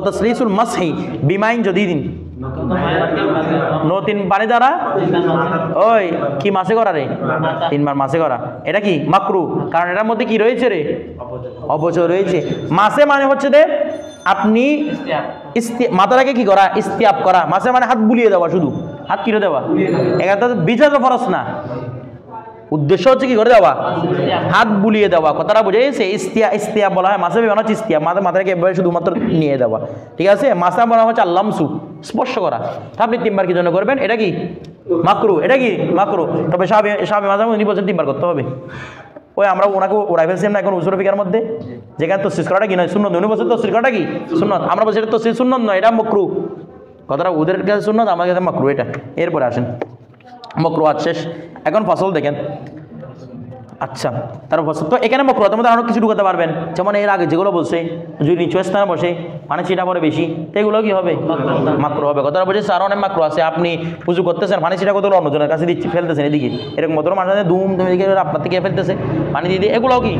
তাসলিসুল মাসহি বিমাইন জদিদিন, নতুন পানি দ্বারা ওই কি মাসে করা রে, 3 বার মাসে করা, এটা কি মাকরু, কারণ এটার মধ্যে কি রয়েছে রে, অপচয় রয়েছে। মাসে মানে হচ্ছে যে আপনি মাথাটাকে কি করা, ইস্তিয়াব করা, মাসে মানে হাত বুলিয়ে দেওয়া, শুধু হাত কিরে দেওয়া, এটা বিচার ফরজ না, উদ্দেশ্য হচ্ছে কি করে দেওয়া, হাত বুলিয়ে দেওয়া। কথাটা বুঝে গেছে? ইস্তিয়া বলা হয়, মাসে বানা হচ্ছে ইস্তিয়া, মাথাটাকে এভাবে শুধুমাত্র নিয়ে দেওয়া, ঠিক আছে? মাসা বলা হচ্ছে আল্লামসু, স্পর্শ করা। আপনি 3 বার কি জন্য করবেন, এটা কি মাকরু, এটা কি মাকরু। তবে সাহাবী মাঝে উনি বলছেন 3 বার করতে হবে। ওই আমরা ওনাকে ওড়াই ফেলছিলাম না এখন উসুল ফিকার মধ্যে, যেখানে তসরিস করাটা কি নয়, সুন্নত, উনি বলছেন তসরিস করাটা কি সুন্নত, আমরা বলছি এটা তসরিস সুন্নত নয়, এটা মাকরু। কথাটা ওদের কাছে সুন্নত, আমার কাছে মাকরু এটা। এরপরে আসেন মাকরুহাত শেষ, এখন ফসল দেখেন। আচ্ছা তার ফসল তো এখানে মাকরুহাতের মধ্যে আরও কিছু ঢুকাতে পারবেন, যেমন এর আগে যেগুলো বলছে যদি নিচু স্থানে বসে পানি ছিটা পড়ে বেশি, তো এগুলো কি হবে, মাকরু হবে। কথাটা বলছে আরও অনেক মাকরু আছে, আপনি উজু করতেছেন, পানি ছিটা কতগুলো অন্যজনের কাছে দিচ্ছি, ফেলতেছেন এদিকে, এরকম কত মানুষ ধুম ধুম এদিকে আপনার থেকে ফেলতেছে পানি দিয়ে দিয়ে, এগুলোও কি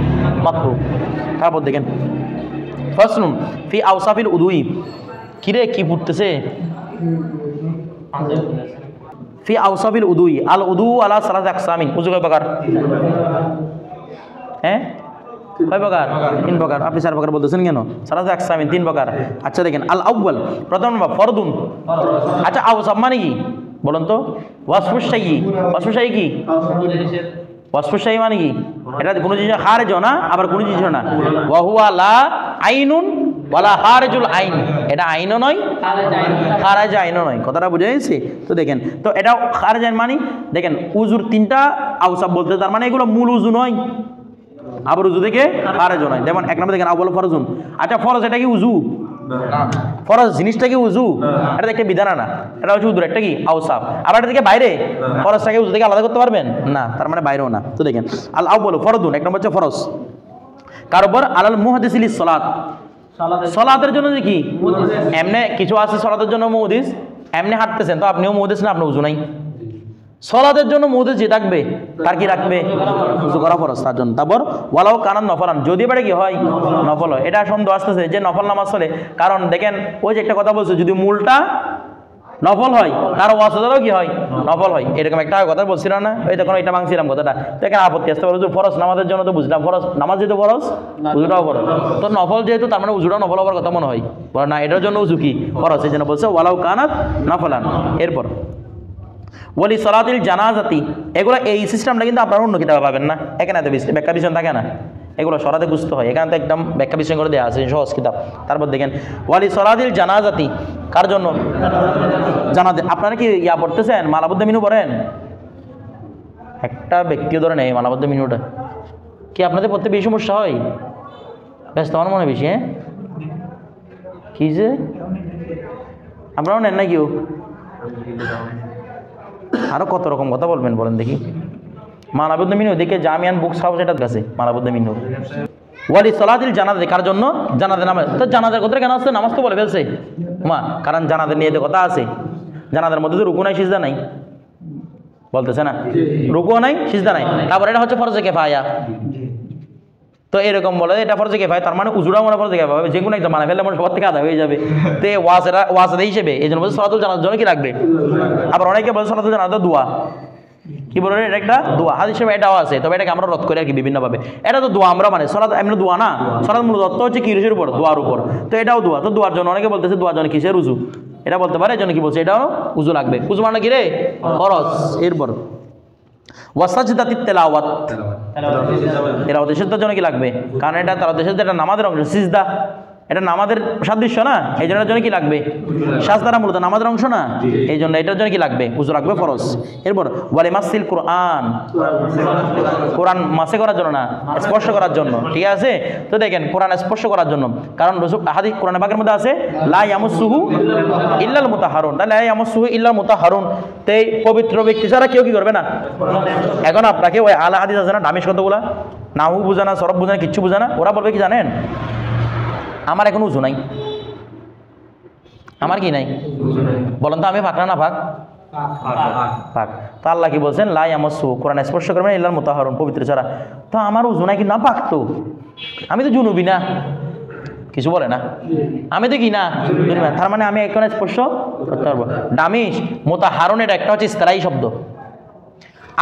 মাকরু। তারপর দেখেন ফাসলুন ফি আওসাফিল উদুই, কিরে কি পড়তেছে, ফি আওসাফিল উদুই, আল উদু আলা সালাত আকসামিন, উজু কয় প্রকার, হ্যাঁ কয় প্রকার, 3 প্রকার। আপনি 4 প্রকার বলতেছেন কেন, সালাত আকসামিন 3 প্রকার। আচ্ছা দেখেন আল আউয়াল, প্রথম নম্বর ফরদুন। আচ্ছা আওসাফ মানে কি বলুন তো, ওয়াসফুশাই, ওয়াসফুশাই কি, ওয়াসফুশাই মানে কি, এটা কোনো জিনিস খারেজ না, আবার কোনো জিনিস না, ওয়া হুয়া লা আইনুন ওয়ালা খারিজুল আইন, এটা আইনও নয় খারেজ আইনও নয়। কথাটা বুঝে গেছে? তো দেখেন তো এটাও খারেজ আইন মানে দেখেন উজুর 3টা আওসাফ বলতে, তার মানে এগুলো মূল উজু নয়, আবার উজু থেকে খারেজও নয়। যেমন 1 নম্বর দেখেন আউয়াল ফরজুন। আচ্ছা ফরজ এটা কি উজু, ফরজ জিনিসটা কি উজু, এটা একটা বিধান না, এটা হচ্ছে উজুর একটা কি আওসাফ। আবার এটা থেকে বাইরে, ফরজটাকে উজু থেকে আলাদা করতে পারবেন না, তার মানে বাইরেও না। তো দেখেন আল আউয়াল ফরদুন, 1 নম্বর হচ্ছে ফরজ, কার উপর আলাল মুহাদ্দিসি লিস সালাত, সালাতের জন্য কি এমনি কিছু আছে সালাতের জন্য মুহাদ্দিস, এমনি হাঁটতেছেন তো আপনিও মুহূর্তে না, আপনার উজু নাই। সলাতের জন্য মুহূর্তে যে থাকবে তার কি রাখবে? উজু করা ফরজ তার জন্য। তারপর ওয়ালাও কানান নফলান, যদি এবারে কি হয় নফল হয়। এটা সন্দেহ আসতেছে যে নফল নামাজ চলে, কারণ দেখেন ওই যে একটা কথা বলছে, যদি মূলটা নফল হয় তার ওয়াসতাটাও কি হয় নফল হয়, এরকম একটা কথা বলছিলাম না? ওই তখন এটা ভাঙছিলাম কথাটা। তো এখানে আপত্তি আসতে পারে, ফরজ নামাজের জন্য তো বুঝলাম ফরজ নামাজ যেহেতু ফরজ, উজুটাও ফরজ, তো নফল যেহেতু তার মানে উজুটাও নফল হওয়ার কথা মনে হয়, বলে না এটার জন্য উজু কি ফরজ, এই জন্য বলছে ওয়ালাউ কানাত নফলান। এরপর ওয়ালি সলাতিল জানাজাতি, এগুলো এই সিস্টেমটা কিন্তু আপনারা অন্য কিতাবে পাবেন না, এখানে এত ব্যাখ্যা বিষয় থাকে না, এগুলো সরাতে বুঝতে হয়। এখানে তো একদম ব্যাখ্যা বিষয় করে দেওয়া আছে সহজ কিতাব। তারপর দেখেন ওয়ালি সলাতিল জানাজাতি, কার জন্য? জানাজা। আপনারা কি ইয়া পড়তেছেন, মালাবুদ্দ মিনু পড়েন? একটা ব্যক্তি ধরে নেই মালাবুদ্দ মিনুটা কি আপনাদের পড়তে বেশি সমস্যা হয়? ব্যস্ত আমার মনে বেশি, হ্যাঁ কি যে আপনারাও নেন না কেউ? আরো কত রকম কথা বলবেন বলেন দেখি। মালাবুদ্দ মিনু দেখে জামিয়ান বুকস হাউস এটার কাছে মালাবুদ্দ মিনু। ওয়ালি সলাতিল জানাজা, কার জন্য? জানাজা নামাজ। তো জানাজার কথা কেন আসছে? নামাজ তো বলে ফেলছে মা, কারণ জানাজার নিয়ে কথা আছে, জানাজার মধ্যে তো রুকু নাই সিজদা নাই, বলতেছে না রুকুও নাই সিজদা নাই। তারপর এটা হচ্ছে ফরজে কিফায়া, তো এরকম বলে এটা ফরজে কিফায়া, তার মানে উজুরা মনে ফরজে কিফায়া হবে, যে কোনো একটা মানে ফেললে মনে সবার থেকে আদা হয়ে যাবে। তো ওয়াজেরা হিসেবে এই জন্য বলছে সলাতুল জানাজার জন্য কি রাখবে। আবার অনেকে বলে সলাতুল জানাজা দোয়া, কি বলেন এটা একটা দোয়া, হাদিস হিসেবে এটাও আছে, তবে এটাকে আমরা রদ করি আর কি বিভিন্নভাবে। এটা তো দোয়া আমরা মানে সলাত এমনি দোয়া না, সলাত মূল দত্ত হচ্ছে কিসের উপর? দোয়ার উপর। তো এটাও দোয়া, তো দোয়ার জন্য অনেকে বলতেছে দোয়ার জন্য কিসের উজু, এটা বলতে পারে, এই জন্য কি বলছে এটাও উজু লাগবে। উজু মানে কি রে? ফরজ। এরপর ওয়াসাজদাতিত তেলাওয়াত, তেলাওয়াতের সিজদার জন্য কি লাগবে? কারণ এটা তেলাওয়াতের সিজদা, এটা নামাজের অংশ, সিজদা এটা নামাজের সাদৃশ্য না, এই জন্য কি লাগবে? সাজদাটা মূলত নামাজের অংশ না, এই জন্য এটার জন্য কি লাগবে? উজু লাগবে ফরজ। এরপর ওয়ালি মাসিল কোরআন, কোরআন মাসে করার জন্য না, স্পর্শ করার জন্য, ঠিক আছে? তো দেখেন কোরআন স্পর্শ করার জন্য, কারণ রাসূল হাদিস কোরআন পাকের মধ্যে আছে লা ইয়ামুসুহু ইল্লাল মুতাহহারুন, তাহলে লা ইয়ামুসুহু ইল্লাল মুতাহহারুন, তাই পবিত্র ব্যক্তি ছাড়া কেউ কি করবে না। এখন আপনাকে ওই আলা হাদিস আছে না, দামিশ কতগুলা, নাহু বুঝে না, সরব বুঝে না, কিচ্ছু বুঝে না, ওরা বলবে কি জানেন? আমার এখন উজু নাই, আমার কি নাই বলেন তো, আমি পাক না পাক? পাক। তো আল্লাহ কি বলছেন? লা ইয়ামাসসু, কোরআন স্পর্শ করবেন ইল্লাল মুতাহহারুন, পবিত্র ছাড়া। তো আমার উজু নাই কি না পাক, তো আমি তো জুনুবি না, কিছু বলে না, আমি তো কি না, তার মানে আমি এখন স্পর্শ করতে পারবো। দামিশ মুতাহহারুন এটা একটা হচ্ছে ইস্তিলাহি শব্দ,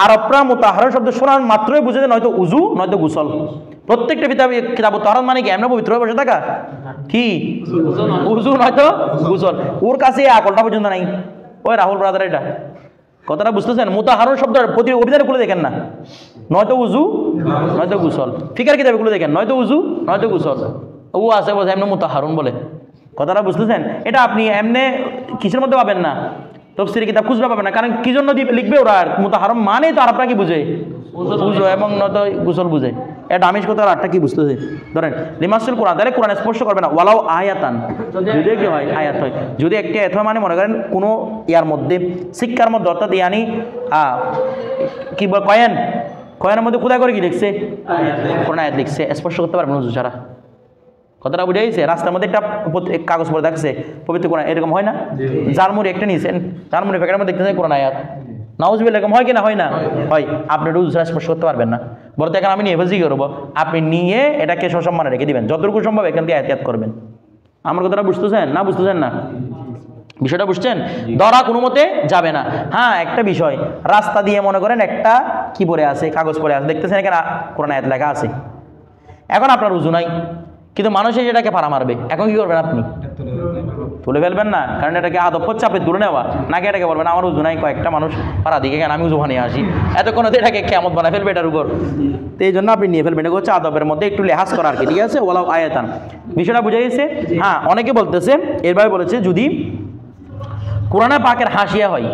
আরবরা মুতাহহারুন শব্দ শোনার মাত্রই বুঝে যায় নয়তো উজু নয়তো গোসল। প্রত্যেকটা কিতাব তাহারাত মানে কি এমন পবিত্র হয়ে বসে থাকা, কি উজু নয়তো গোসল। ওর কাছে আকলটা পর্যন্ত নাই। ওই রাহুল ব্রাদার, এটা কথাটা বুঝতেছেন? মুতাহহারুন শব্দ প্রতি অভিধানে খুলে দেখেন না, নয়তো উজু নয়তো গোসল। ফিকার কিতাবে খুলে দেখেন নয়তো উজু নয়তো গোসল, ও আছে বলছে এমনি মুতাহহারুন বলে। কথাটা বুঝতেছেন? এটা আপনি এমনি কিসের মধ্যে পাবেন না, তাফসীরের কিতাব খুঁজতে পাবেন না। কারণ কি জন্য লিখবে ওরা? মুতাহহারুন মানে তো আরবরা কি বুঝে? উজু এবং নয়তো গোসল বুঝে। এটা আমিষ কথা আরটা কি বুঝতেছে? ধরেন লিমাসুল কোরআন, তাহলে কোরআন স্পর্শ করবে না। ওয়ালাও আয়াতান, যদি কি হয় আয়াত হয়, যদি একটি আয়াত হয় মানে মনে করেন কোনো ইয়ার মধ্যে শিক্ষার মধ্যে, অর্থাৎ ইয়ানি কি কয়েন, কয়েনের মধ্যে খোদা করে কি লিখছে? কোরআন আয়াত লিখছে, স্পর্শ করতে পারবেন উজু ছাড়া। কথাটা বুঝে গেছে? রাস্তার মধ্যে একটা কাগজ পরে দেখছে পবিত্র কোরআন, এরকম হয় না? জারমুড়ি একটা নিয়েছেন, জারমুড়ি প্যাকেটের মধ্যে দেখতেছেন কোরআন আয়াত, নাউজুবিল্লাহ, এরকম হয় কি না? হয় না? হয়। আপনি উজু ছাড়া স্পর্শ করতে পারবেন না। বলতে এখন আমি নিয়ে ফেলছি কি করবো? আপনি নিয়ে এটাকে সসম্মানে রেখে দিবেন, যতটুকু সম্ভব এখান থেকে আয়াত করবেন। আমার কথাটা বুঝতেছেন না? বুঝতেছেন না? বিষয়টা বুঝছেন? ধরা কোনো মতে যাবে না। হ্যাঁ, একটা বিষয়, রাস্তা দিয়ে মনে করেন একটা কি পরে আছে, কাগজ পরে আছে, দেখতেছেন এখানে কোরআন আয়াত লেখা আছে। এখন আপনার উজু নাই, কিন্তু মানুষে যেটাকে পাড়া মারবে, এখন কি করবেন? আপনি তুলে ফেলবেন না, কারণ এটাকে আদব হচ্ছে আপনি তুলে নেওয়া, নাকি এটাকে বলবেন আমার উজু নাই, কয়েকটা মানুষ পাড়া দিকে কেন আমি উজু বানিয়ে আসি, এতক্ষণ এটাকে কেমন বানায় ফেলবে এটার উপর। তো এই জন্য আপনি নিয়ে ফেলবেন, এটা হচ্ছে আদবের মধ্যে একটু লেহাজ করা আর কি, ঠিক আছে? ওয়ালাউ আয়াতান, বিষয়টা বুঝে গেছে? হ্যাঁ, অনেকে বলতেছে এরভাবে বলেছে, যদি কোরআনে পাকের হাসিয়া হয়,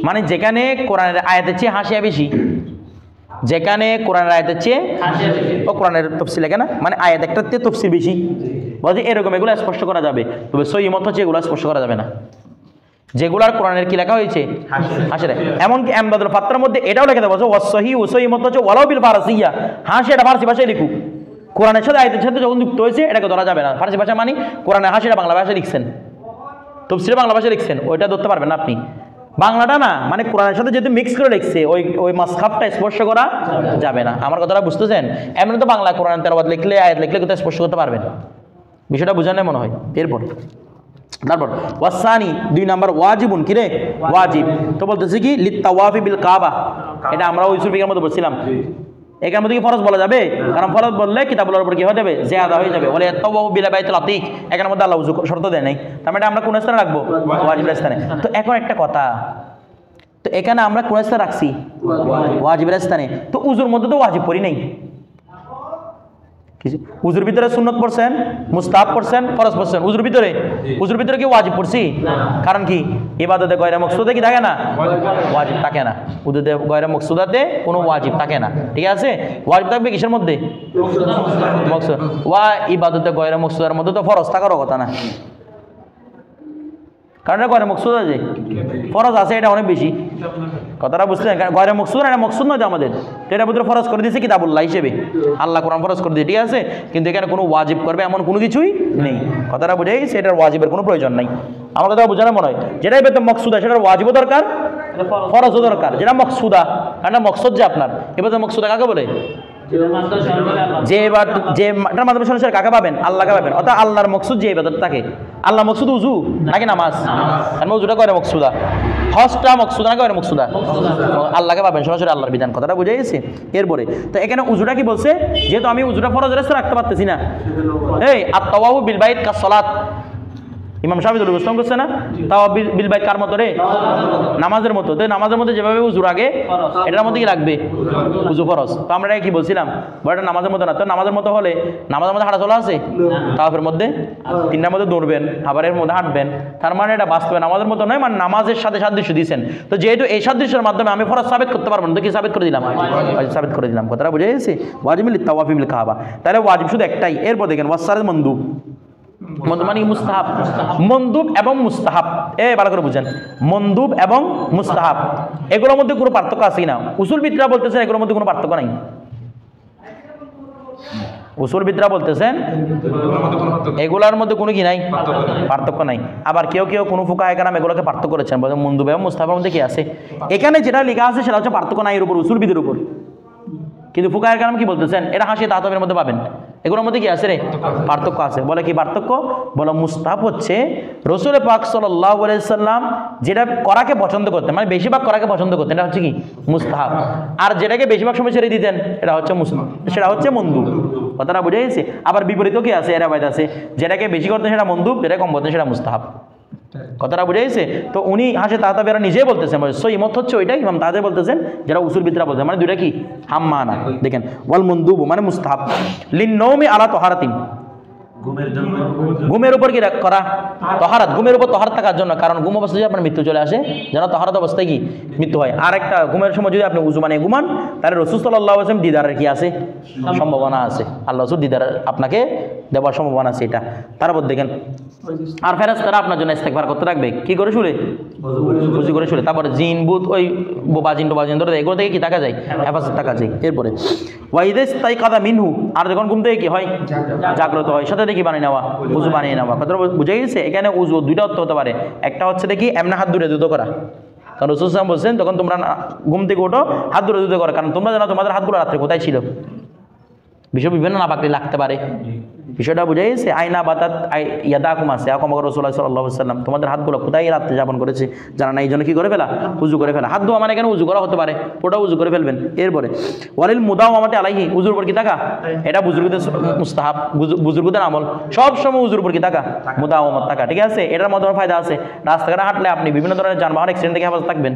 মানে যেখানে কোরআনের আয়াতের চেয়ে হাসিয়া বেশি, যেখানে কোরআনের আয়াতের চেয়ে ও কোরআনের তফসিল লেখে না, মানে আয়াত একটার চেয়ে তফসিল বেশি, বলছে এরকম এগুলো স্পষ্ট করা যাবে, তবে সহি মত হচ্ছে এগুলো স্পষ্ট করা যাবে না, যেগুলার কোরআনের কি লেখা হয়েছে হাসিয়া। এমনকি আমদাদুল ফাত্তার মধ্যে এটাও লেখা বলছে ওয়াসহি ওসহি মত হচ্ছে ওয়ালাউ বিল ফারসিয়া, হাসি এটা ফারসি ভাষায় লিখুক, কোরআনের সাথে আয়াতের সাথে যখন যুক্ত হয়েছে এটাকে ধরা যাবে না। ফারসি ভাষা মানে কোরআনের হাসিটা বাংলা ভাষায় লিখছেন, তফসিরে বাংলা ভাষায় লিখছেন, ওইটা ধরতে পারবেন না আপনি। বাংলাটা না মানে কোরআনের সাথে যেহেতু মিক্স করে লিখছে, ওই মাসখাফটা স্পর্শ করা যাবে না। আমার কথাটা বুঝতেছেন? এমনি তো বাংলা কোরআন তেলাওয়াত লিখলে, আয়াত লিখলে কোথায় স্পর্শ করতে পারবেন, বিষয়টা বুঝানো মনে হয়। তারপর ওয়াসানি 2 নাম্বার ওয়াজিবুন, কি রে? ওয়াজিব। তো বলতেছে কি লিত্তাওয়াফি বিল কাবা, এটা আমরা উসুল ফিকের মধ্যে বলছিলাম। এখানের মধ্যে কি ফরজ বলা যাবে? কারণ ফরজ বললে কিতাবুল্লাহর উপর কি হয়ে যাবে? জিয়াদা হয়ে যাবে। বলে তাওয়াফু বিল বাইতুল আতিক, এখানের মধ্যে আল্লাহ উযু শর্ত দেয় নাই, তার মানে আমরা কোন স্থানে রাখবো? ওয়াজিবের স্থানে। তো এখন একটা কথা, তো এখানে আমরা কোন স্থানে রাখছি? ওয়াজিবের স্থানে। তো উযুর মধ্যে তো ওয়াজিব পড়ি নাই। উজুর ভিতরে সুন্নত পড়ছেন, মুস্তাহাব পড়ছেন, ফরজ পড়ছেন। উজুর ভিতরে কি ওয়াজিব পড়ছি? কারণ কি ইবাদতে গয়রে মকসুদে কি থাকে না? ওয়াজিব থাকে না। উজুতে গয়রে মকসুদাতে কোনো ওয়াজিব থাকে না, ঠিক আছে? ওয়াজিব থাকবে কিসের মধ্যে? মকসুদ। ইবাদতে গয়রে মকসুদের মধ্যে তো ফরজ থাকারও কথা না, কারণ এটা গয়রে মকসুদ আছে, ফরজ আছে এটা অনেক বেশি। কথাটা বুঝলেন? গয়রে মকসুদ না, এটা মকসুদ নয় আমাদের, তো এটার ভিতরে ফরজ করে দিয়েছে কিতাবুল্লাহ হিসেবে, আল্লাহ কোরআন ফরজ করে দিয়ে, ঠিক আছে? কিন্তু এখানে কোনো ওয়াজিব করবে এমন কোনো কিছুই নেই। কথাটা বুঝে গেছে? এটার ওয়াজিবের কোনো প্রয়োজন নাই। আমার কথা বোঝানো মনে হয়। যেটাই বেতন মকসুদা সেটার ওয়াজিবও দরকার, ফরজও দরকার। যেটা মকসুদা, কারণ মকসুদ যে আপনার, এবার মকসুদা কাকে বলে? যে এটার মাধ্যমে সরাসরি কাকে পাবেন? আল্লাহকে পাবেন। অর্থাৎ আল্লাহর মকসুদ যে ইবাদত থাকে। আল্লাহ মকসুদ উজু নাকি নামাজ? উজুটা করে মকসুদা, হজটা মকসুদা না করে মকসুদা? আল্লাহকে পাবেন সরাসরি, আল্লাহর বিধান। কথাটা বুঝে গেছে? এরপরে তো এখানে উজুটা কি বলছে? যেহেতু আমি উজুটা ফরজের রাস্তা রাখতে পারতেছি না, এই আত-তাওয়াফু বিল বাইত কাস-সালাত, ইমাম শাফিঈ বুঝতাম করছে না? তাও বিল বাইত কার মতো রে? নামাজের মতো। তো নামাজের মধ্যে যেভাবে উজুর আগে, এটার মধ্যে কি রাখবে? উজু ফরজ। তো আমরা কি বলছিলাম? এটা নামাজের মতো না। তো নামাজের মতো হলে নামাজের মধ্যে হাঁটা চলা আছে, তাওয়াফের মধ্যে 3টার মধ্যে দৌড়বেন, আবার এর মধ্যে হাঁটবেন, তার মানে এটা বাস্তবে নামাজের মতো নয়, মানে নামাজের সাথে সাদৃশ্য দিয়েছেন। তো যেহেতু এই সাদৃশ্যের মাধ্যমে আমি ফরজ সাবিত করতে পারবো না, তো কি সাবিত করে দিলাম? সাবিত করে দিলাম। কথাটা বুঝে গেছে? ওয়াজিব লিত-তাওয়াফি বিল কাবা, তাহলে ওয়াজিব শুধু একটাই। এরপর দেখেন ওয়াসার মন্দুব, মানে মুস্তাহাব, মন্দুব এবং মুস্তাহাব, ভালো করে বুঝেন। মন্দুব এবং মুস্তাহাব এগুলোর মধ্যে কোনো পার্থক্য আছে কিনা? উসুলবিদরা বলতেছেন এগুলোর মধ্যে কোনো পার্থক্য নাই। উসুলবিদরা বলতেছেন এগুলোর মধ্যে কোনো কি নাই? পার্থক্য নাই। আবার কেউ কোনো ফুকাহায়ে কেরাম এগুলোকে পার্থক্য করেছেন, বলেন মন্দুব এবং মুস্তাহাবের মধ্যে কি আছে? এখানে যেটা লেখা আছে সেটা হচ্ছে পার্থক্য নাই এর উপর, উসুলবিদের উপর। কিন্তু ফুকাহায়ে কেরাম কি বলতেছেন? এটা হাসি তাহতাবের মধ্যে পাবেন, এগুলোর মধ্যে কি আছে রে? পার্থক্য আছে। বলে কি পার্থক্য? বলো মুস্তাহাব হচ্ছে রাসূল পাক সাল্লাল্লাহু আলাইহি সাল্লাম যেটা করাকে পছন্দ করতেন, মানে বেশিরভাগ করাকে পছন্দ করতেন, এটা হচ্ছে কি? মুস্তাহাব। আর যেটাকে বেশিরভাগ সময় ছেড়ে দিতেন এটা হচ্ছে সেটা হচ্ছে মন্দুব। কথাটা বুঝে গেছে? আবার বিপরীতও কি আছে? এরা বাইদ আছে, যেটাকে বেশি করতেন সেটা মন্দুব, যেটা কম করতেন সেটা মুস্তাহাব। কথাটা বুঝে গেছে? তো উনি হাসে তাহতাবেরা নিজেই বলতেছেন, সই মত হচ্ছে ওইটাই, ইমাম তাহতাবে বলতেছেন, যারা উসুলবিদরা বলতেছেন, মানে দুইটা কি হাম্মানা। দেখেন ওয়াল মন্দুব মানে মুস্তাহাব লিন-নওমি আলা তাহারাতিন, ঘুমের উপর কি করা? তহারাত, ঘুমের উপর তহারাত থাকার জন্য। কারণ ঘুম অবস্থায় যদি আপনার মৃত্যু চলে আসে, যেন তহারাত অবস্থায় কি মৃত্যু হয়। আর একটা ঘুমের সময় যদি আপনি উজু বানিয়ে ঘুমান, তাহলে রাসূল সাল্লাল্লাহু আলাইহি ওয়াসাল্লাম দিদারের কি আছে? সম্ভাবনা আছে। আল্লাহ রাসূল দিদার আপনাকে দেওয়ার সম্ভাবনা আছে এটা। তারপর দেখেন আর ফেরেশতারা আপনার জন্য ইস্তেগফার করতে থাকবে, কি করে শুলে? উজু করে শুলে। তারপরে জিন ভূত, ওই বোবাজিন ধরে এগুলো থেকে কি টাকা যায়? হেফাজত টাকা যায়। এরপরে ওয়াইদাস্তাইকাযা মিনহু, আর যখন ঘুম থেকে কি হয়? জাগ্রত হয়, সাথে দেখি বানিয়ে নেওয়া, উজু বানিয়ে নেওয়া। কথা বুঝে গেছে? এখানে উজু দুইটা অর্থ হতে পারে। একটা হচ্ছে দেখি এমনি হাত দূরে দ্রুত করা, কারণ রাসূল সাল্লাল্লাহু আলাইহি ওয়াসাল্লাম বলছেন তখন তোমরা ঘুম থেকে ওঠো হাত দূরে দ্রুত করো, কারণ তোমরা জানো তোমাদের হাতগুলো রাত্রে কোথায় ছিল। বিষয় বিভিন্ন না পাকলে লাগতে পারে, বিষয়টা বুঝে গেছে? আইনা বাতাত ইয়াদাকুম আছে আকমা রাসূলুল্লাহ সাল্লাল্লাহু আলাইহি ওয়াসাল্লাম, তোমাদের হাতগুলো কোথায় রাত্রে যাপন করেছে জানা নাই, এই জন্য কি করে ফেলা? উজু করে ফেলা। হাত ধোয়া মানে এখানে উজু করা হতে পারে, ওটাও উজু করে ফেলবেন। এরপরে ওয়ালিল মুদাওয়ামাতি আলাইহি, উজুর উপর কি থাকা? এটা বুজুর্গদের মুস্তাহাব, বুজুর্গদের আমল, সব সময় উজুর উপর কি থাকা? মুদাওয়ামাত থাকা, ঠিক আছে? এটার মাধ্যমে ফায়দা আছে। রাস্তাঘাটে হাঁটলে আপনি বিভিন্ন ধরনের যানবাহন অ্যাক্সিডেন্ট থেকে হেফাজত থাকবেন।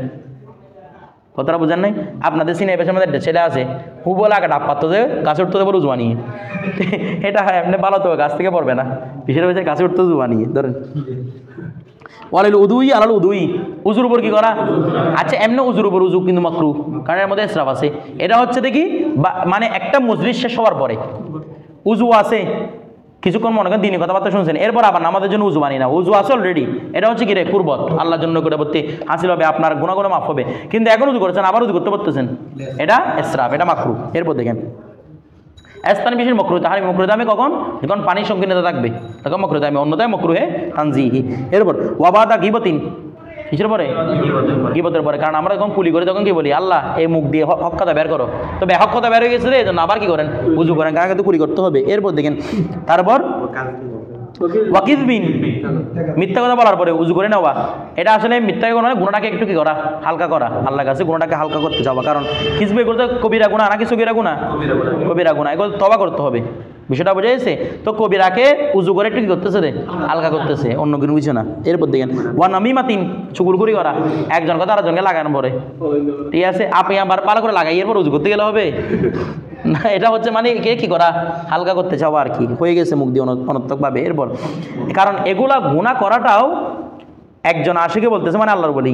কথাটা বুঝেন নাই? আপনাদের সিনে এবার আমাদের ছেলে আছে, হু বলে আগে ডাব পাত্র যে গাছে উঠতে দেবো উজু বানিয়ে, এটা হয় এমনি ভালো তো গাছ থেকে পড়বে না, বিশেষ হয়েছে গাছে উঠতে উজু বানিয়ে ধরেন। ওয়ালিল উদুই আলাল উদুই, উজুর উপর কি করা? আচ্ছা এমনি উজুর উপর উজু কিন্তু মাকরু, কারণ এর মধ্যে ইসরাফ আছে। এটা হচ্ছে দেখি মানে একটা মজলিস শেষ হওয়ার পরে উজু আছে, কিছুক্ষণ মনে করেন দিনই কথাবার্তা শুনছেন, এরপর আবার নামাজের জন্য উজু বানিয়ে না, উজু আছে অলরেডি, এটা হচ্ছে কি রে? কুরবত, আল্লাহর জন্য করে বলতে হাসিল হবে, আপনার গুনাহ মাফ হবে। কিন্তু এখন উজু করেছেন আবার উজু করতে পারতেছেন, এটা ইসরাফ, এটা মাকরু। এরপর দেখেন স্থান বিশেষ মকরুহ তাহারিম, মকরুহ তাহারিমে কখন? যখন পানির সংকীর্ণতা থাকবে তখন মকরুহ তাহারিমে, অন্যথায় মকরুহে তানজিহি। এরপর ওয়াবাদা গিবতিন, কিসের পরে? গিবতের পরে। কারণ আমরা যখন কুলি করি তখন কি বলি? আল্লাহ এই মুখ দিয়ে হক কথা বের করো, তবে হক কথা বের হয়ে গেছে এই জন্য আবার কি করেন? উযু করেন, কারণ কিন্তু কুলি করতে হবে। এরপর দেখেন তারপর ওয়াকিযবিন, মিথ্যা কথা বলার পরে উযু করে নেওয়া। এটা আসলে মিথ্যা কথা, গুনাহটাকে একটু কি করা? হালকা করা। আল্লাহর কাছে গুনাহটাকে হালকা করতে যাওয়া। কারণ কিসবে করতে কবিরা গুনাহ নাকি সগীরা গুনাহ? কবিরা গুনাহ, এগুলো তওবা করতে হবে। বিষয়টা বুঝে গেছে? তো কবিরাকে উযু করে একটু কি করতেছে রে? হালকা করতেছে, অন্য কোনো কিছু না। এরপর দেখেন ওয়া নামিমাতিন, চুগলখড়ি করা, একজন কথা আরেকজনকে লাগানোর পরে। ঠিক আছে, আপনি আবার পালা করে লাগাই এরপর উযু করতে গেলে হবে না? এটা হচ্ছে মানে কে কি করা? হালকা করতে চাওয়া আর কি, হয়ে গেছে মুখ দিয়ে অনর্থকভাবে। এরপর কারণ এগুলা গুনাহ করাটাও একজন আশিকে বলতেছে, মানে আল্লাহর বলি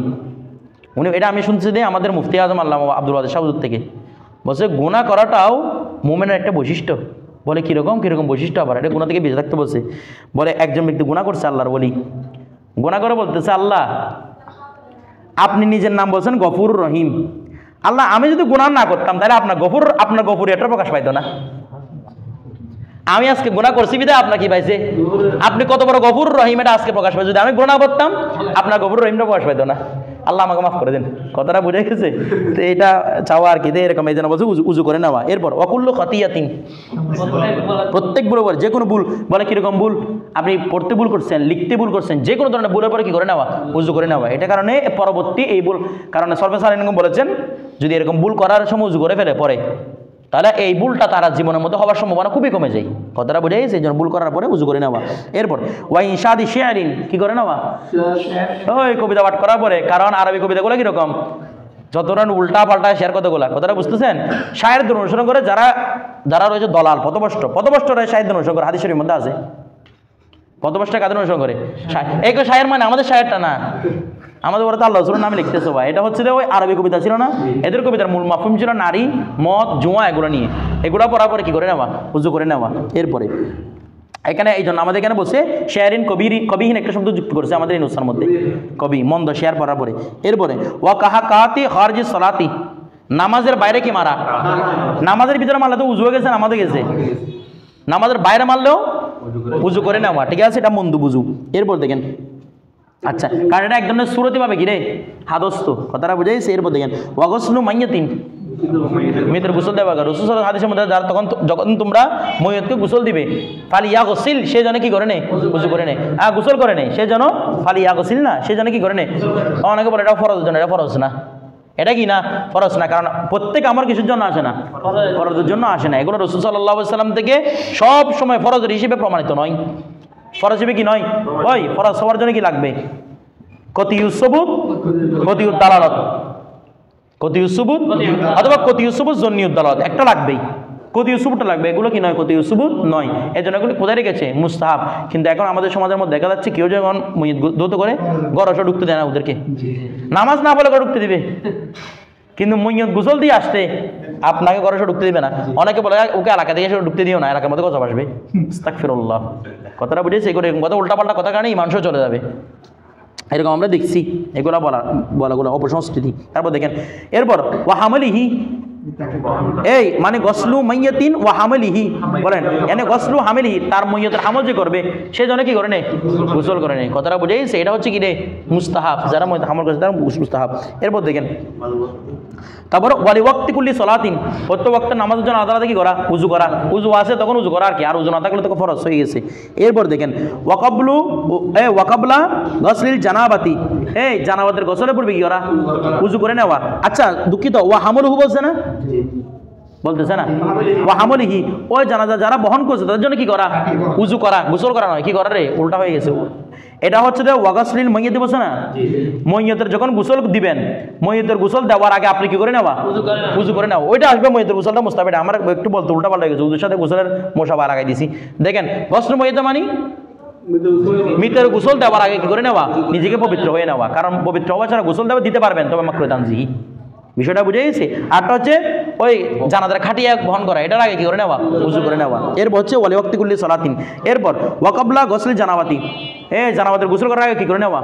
উনি, এটা আমি শুনছি যে আমাদের মুফতি আজম আল্লামা আব্দুল ওয়াদুদ শাহ হুজুর থেকে বলছে গুনাহ করাটাও মুমিনের একটা বৈশিষ্ট্য। বলে কীরকম কীরকম বৈশিষ্ট্য? আবার এটা গুনাহ থেকে বেঁচে থাকতে বলছে। বলে একজন ব্যক্তি গুনাহ করছে, আল্লাহর বলি গুনাহ করে বলতেছে, আল্লাহ আপনি নিজের নাম বলছেন গফুর রহিম, আল্লাহ আমি যদি গুনাহ না করতাম তাহলে আপনার গফুর এটা প্রকাশ পাইতো না। আমি আজকে গুনাহ করছি বিধায় আপনার কি পাইছে? আপনি কত বড় গফুর রহিম এটা আজকে প্রকাশ পাই। যদি আমি গুনাহ করতাম আপনার গফুর রহিমটা প্রকাশ পাইতো না। আল্লাহ আমাকে মাফ করে দেন। কথাটা বুঝে গেছে? তো এটা চাওয়া আর কি, এরকম এই জন্য বলছে উযু করে নেওয়া। এরপর অকুল্য খতিয়াতিন, প্রত্যেক ভুলের পর যে কোনো ভুল, বলে কিরকম ভুল? আপনি পড়তে ভুল করছেন, লিখতে ভুল করছেন, যে কোনো ধরনের ভুলের পরে কি করে নেওয়া? উযু করে নেওয়া। এটা কারণে পরবর্তী এই ভুল কারণে সরফে সালাম বলেছেন যদি এরকম ভুল করার সময় উযু করে ফেলে পরে, তাহলে এই ভুলটা তারা জীবনের মধ্যে হওয়ার সম্ভাবনা খুবই কমে যায়। কথাটা বুঝে গেছে? এই জন্য ভুল করার পরে উযু করে নেওয়া। এরপর ওয়া ইনশাদি শিআরিন, কি করে নেওয়া? ওই কবিতা পাঠ করার পরে, কারণ আরবি কবিতাগুলো কিরকম? যত ধরনের উল্টা পাল্টা শেয়ার কতগুলা, কথাটা বুঝতেছেন? শায়েরদের অনুসরণ করে যারা রয়েছে দলাল, পথভ্রষ্টরা শায়েরদের অনুসরণ করে, হাদিস শরীফের মধ্যে আছে। পথভ্রষ্ট কাদের অনুসরণ করে? এই শায়ের মানে আমাদের শায়েরটা না, আমাদের ওরা তো আল্লাহ রাসূলের নামে লিখতেছে ভাই। এটা হচ্ছে যে ওই আরবি কবিতা ছিল না, এদের কবিতার মূল মাফহুম ছিল নারী, মদ, জুয়া, এগুলো নিয়ে। এগুলো পড়ার পরে কি করে নেওয়া? উযু করে নেওয়া। এরপরে এখানে এই জন্য আমাদের এখানে বলছে শেয়ারিন কবিহীন একটা শব্দ যুক্ত করেছে আমাদের এই নুসখার মধ্যে, কবি মন্দ শেয়ার পড়ার পরে। এরপরে ওয়া কাহাকাতি খারজি সালাতি, নামাজের বাইরে কি মারা? নামাজের ভিতরে মারলে তো উযু হয়ে গেছে, নামাজে গেছে। নামাজের বাইরে মারলেও উযু করে নেওয়া, ঠিক আছে? এটা মন্দ বুঝু। এরপর দেখেন আচ্ছা, কারণ এটা এক ধরনের সুরতি পাবে কি রে? হাদস্ত, কথাটা বুঝাইছে? এরপর দেখেন ওয়াগসলু মাইয়াতিন, মৃতের গোসল দেওয়া। রাসূল সাল্লাল্লাহু আলাইহি ওয়াসাল্লাম যারা যখন তোমরা ময়্যতকে গোসল দিবে, ফালিয়া গোসিল, সে যেন কি করে নে? উযু করে নে। গোসল করে নে, সে যেন ফালিয়া গোসিল না, সে যেন কি করে নে? অনেকে বলে এটা ফরজ জন্য, এটা ফরজ না। এটা কি না? ফরজ না। কারণ প্রত্যেক আমার কিছুর জন্য আসে না, ফরজের জন্য আসে না। এগুলো রাসূল সাল্লাল্লাহু আলাইহি ওয়াসাল্লাম থেকে সব সময় ফরজের হিসেবে প্রমাণিত নয়। ফরজ হিসেবে কি নয়? ওই ফরজ হওয়ার জন্য কি লাগবে? কতিউস সুবুত, কতিউদ দালালত, কতিউস সুবুত অথবা কতিউস সুবুত জন্নিউদ দালালত, একটা লাগবেই। কতিউস সুবুতটা লাগবে, এগুলো কি নয়? কতিউস সুবুত নয়। এই জন্য এগুলো কোথায় রেখেছে? মুস্তাহাব। কিন্তু এখন আমাদের সমাজের মধ্যে দেখা যাচ্ছে কেউ যখন মসজিদ ধৌত করে গরসে ঢুকতে দেয় না ওদেরকে, নামাজ না বলে ঢুকতে দিবে, কিন্তু মসজিদ গোসল দিয়ে আসতে আপনাকে গরসে ঢুকতে দিবে না। অনেকে বলে ওকে এলাকা থেকে এসে ঢুকতে দিও না, এলাকার মধ্যে গজব আসবে। আস্তাগফিরুল্লাহ। কথাটা বুঝেছি? এরকম কথা উল্টাপাল্টা কথা কারণে মানুষও চলে যাবে, এরকম আমরা দেখছি। এগুলো বলাগুলো অপসংস্কৃতি। তারপর দেখেন এরপর ওয়া হামালিহি, এই মানে গসলু মাইয়াতিন ওয়া হামালিহি, বলেন এনে গসলু হামালিহি, তার মইয়তের হামল যে করবে সে জন্য কি করে নেয়? গোসল করে নেয়। কথাটা বুঝেছে? এটা হচ্ছে কি রে? মুস্তাহাব। যারা মইয়ত হামল করছে তারা মুস্তাহাব। এরপর দেখেন তারপর ওয়ালি ওয়াক্তি কুল্লি সলাতিন, প্রত্যেক ওয়াক্তের নামাজের জন্য আলাদা কি করা? উযু করা। উযু আছে তখন উযু করা আর কি, আর উযু না থাকলে তখন ফরজ হয়ে গেছে। এরপর দেখেন ওয়াকাবলা গসলিল জানাবাতি, এই জানাবাতের গোসলের পূর্বে কি করা? উযু করে নেওয়া। আচ্ছা দুঃখিত, ওয়া হামলুহু বলছে না? বলতেছে না? ওয়া হামলিহি, ওই জানাজা যারা বহন করছে তাদের জন্য কি করা? উযু করা, গোসল করা নয়। কি করা রে? উল্টা হয়ে গেছে। এটা হচ্ছে যে ওয়াগাসলিল মাইয়াতি বলছে না? মইয়তের যখন গোসল দিবেন, মইয়তের গোসল দেওয়ার আগে আপনি কি করে নেওয়া? উযু করে নেওয়া। ওইটা আসবে মইয়তের গোসলটা মুস্তাহাব। এটা আমার একটু বলতে উল্টা পাল্টা হয়ে গেছে, উযুর সাথে গোসলের মোশাবা লাগাই দিছি। দেখেন গসল মইয়ত মানে মৃতের গোসল দেওয়ার আগে কি করে নেওয়া? নিজেকে পবিত্র হয়ে নেওয়া। কারণ পবিত্র হওয়া ছাড়া গোসল দিতে পারবেন তবে মাকরুহ তানজিহি। বিষয়টা বুঝে গেছে। আরটা হচ্ছে ওই জানাজার খাটিয়া বহন করা, এটার আগে কি করে নেওয়া, উজু করে নেওয়া। এরপর হচ্ছে ওয়ালি ওয়াক্তিকুল্লি সালাতিন, এরপর ওয়াকাবলা গোসল জানাবাতি, জানাবাতের গোসল করার আগে কি করে নেওয়া,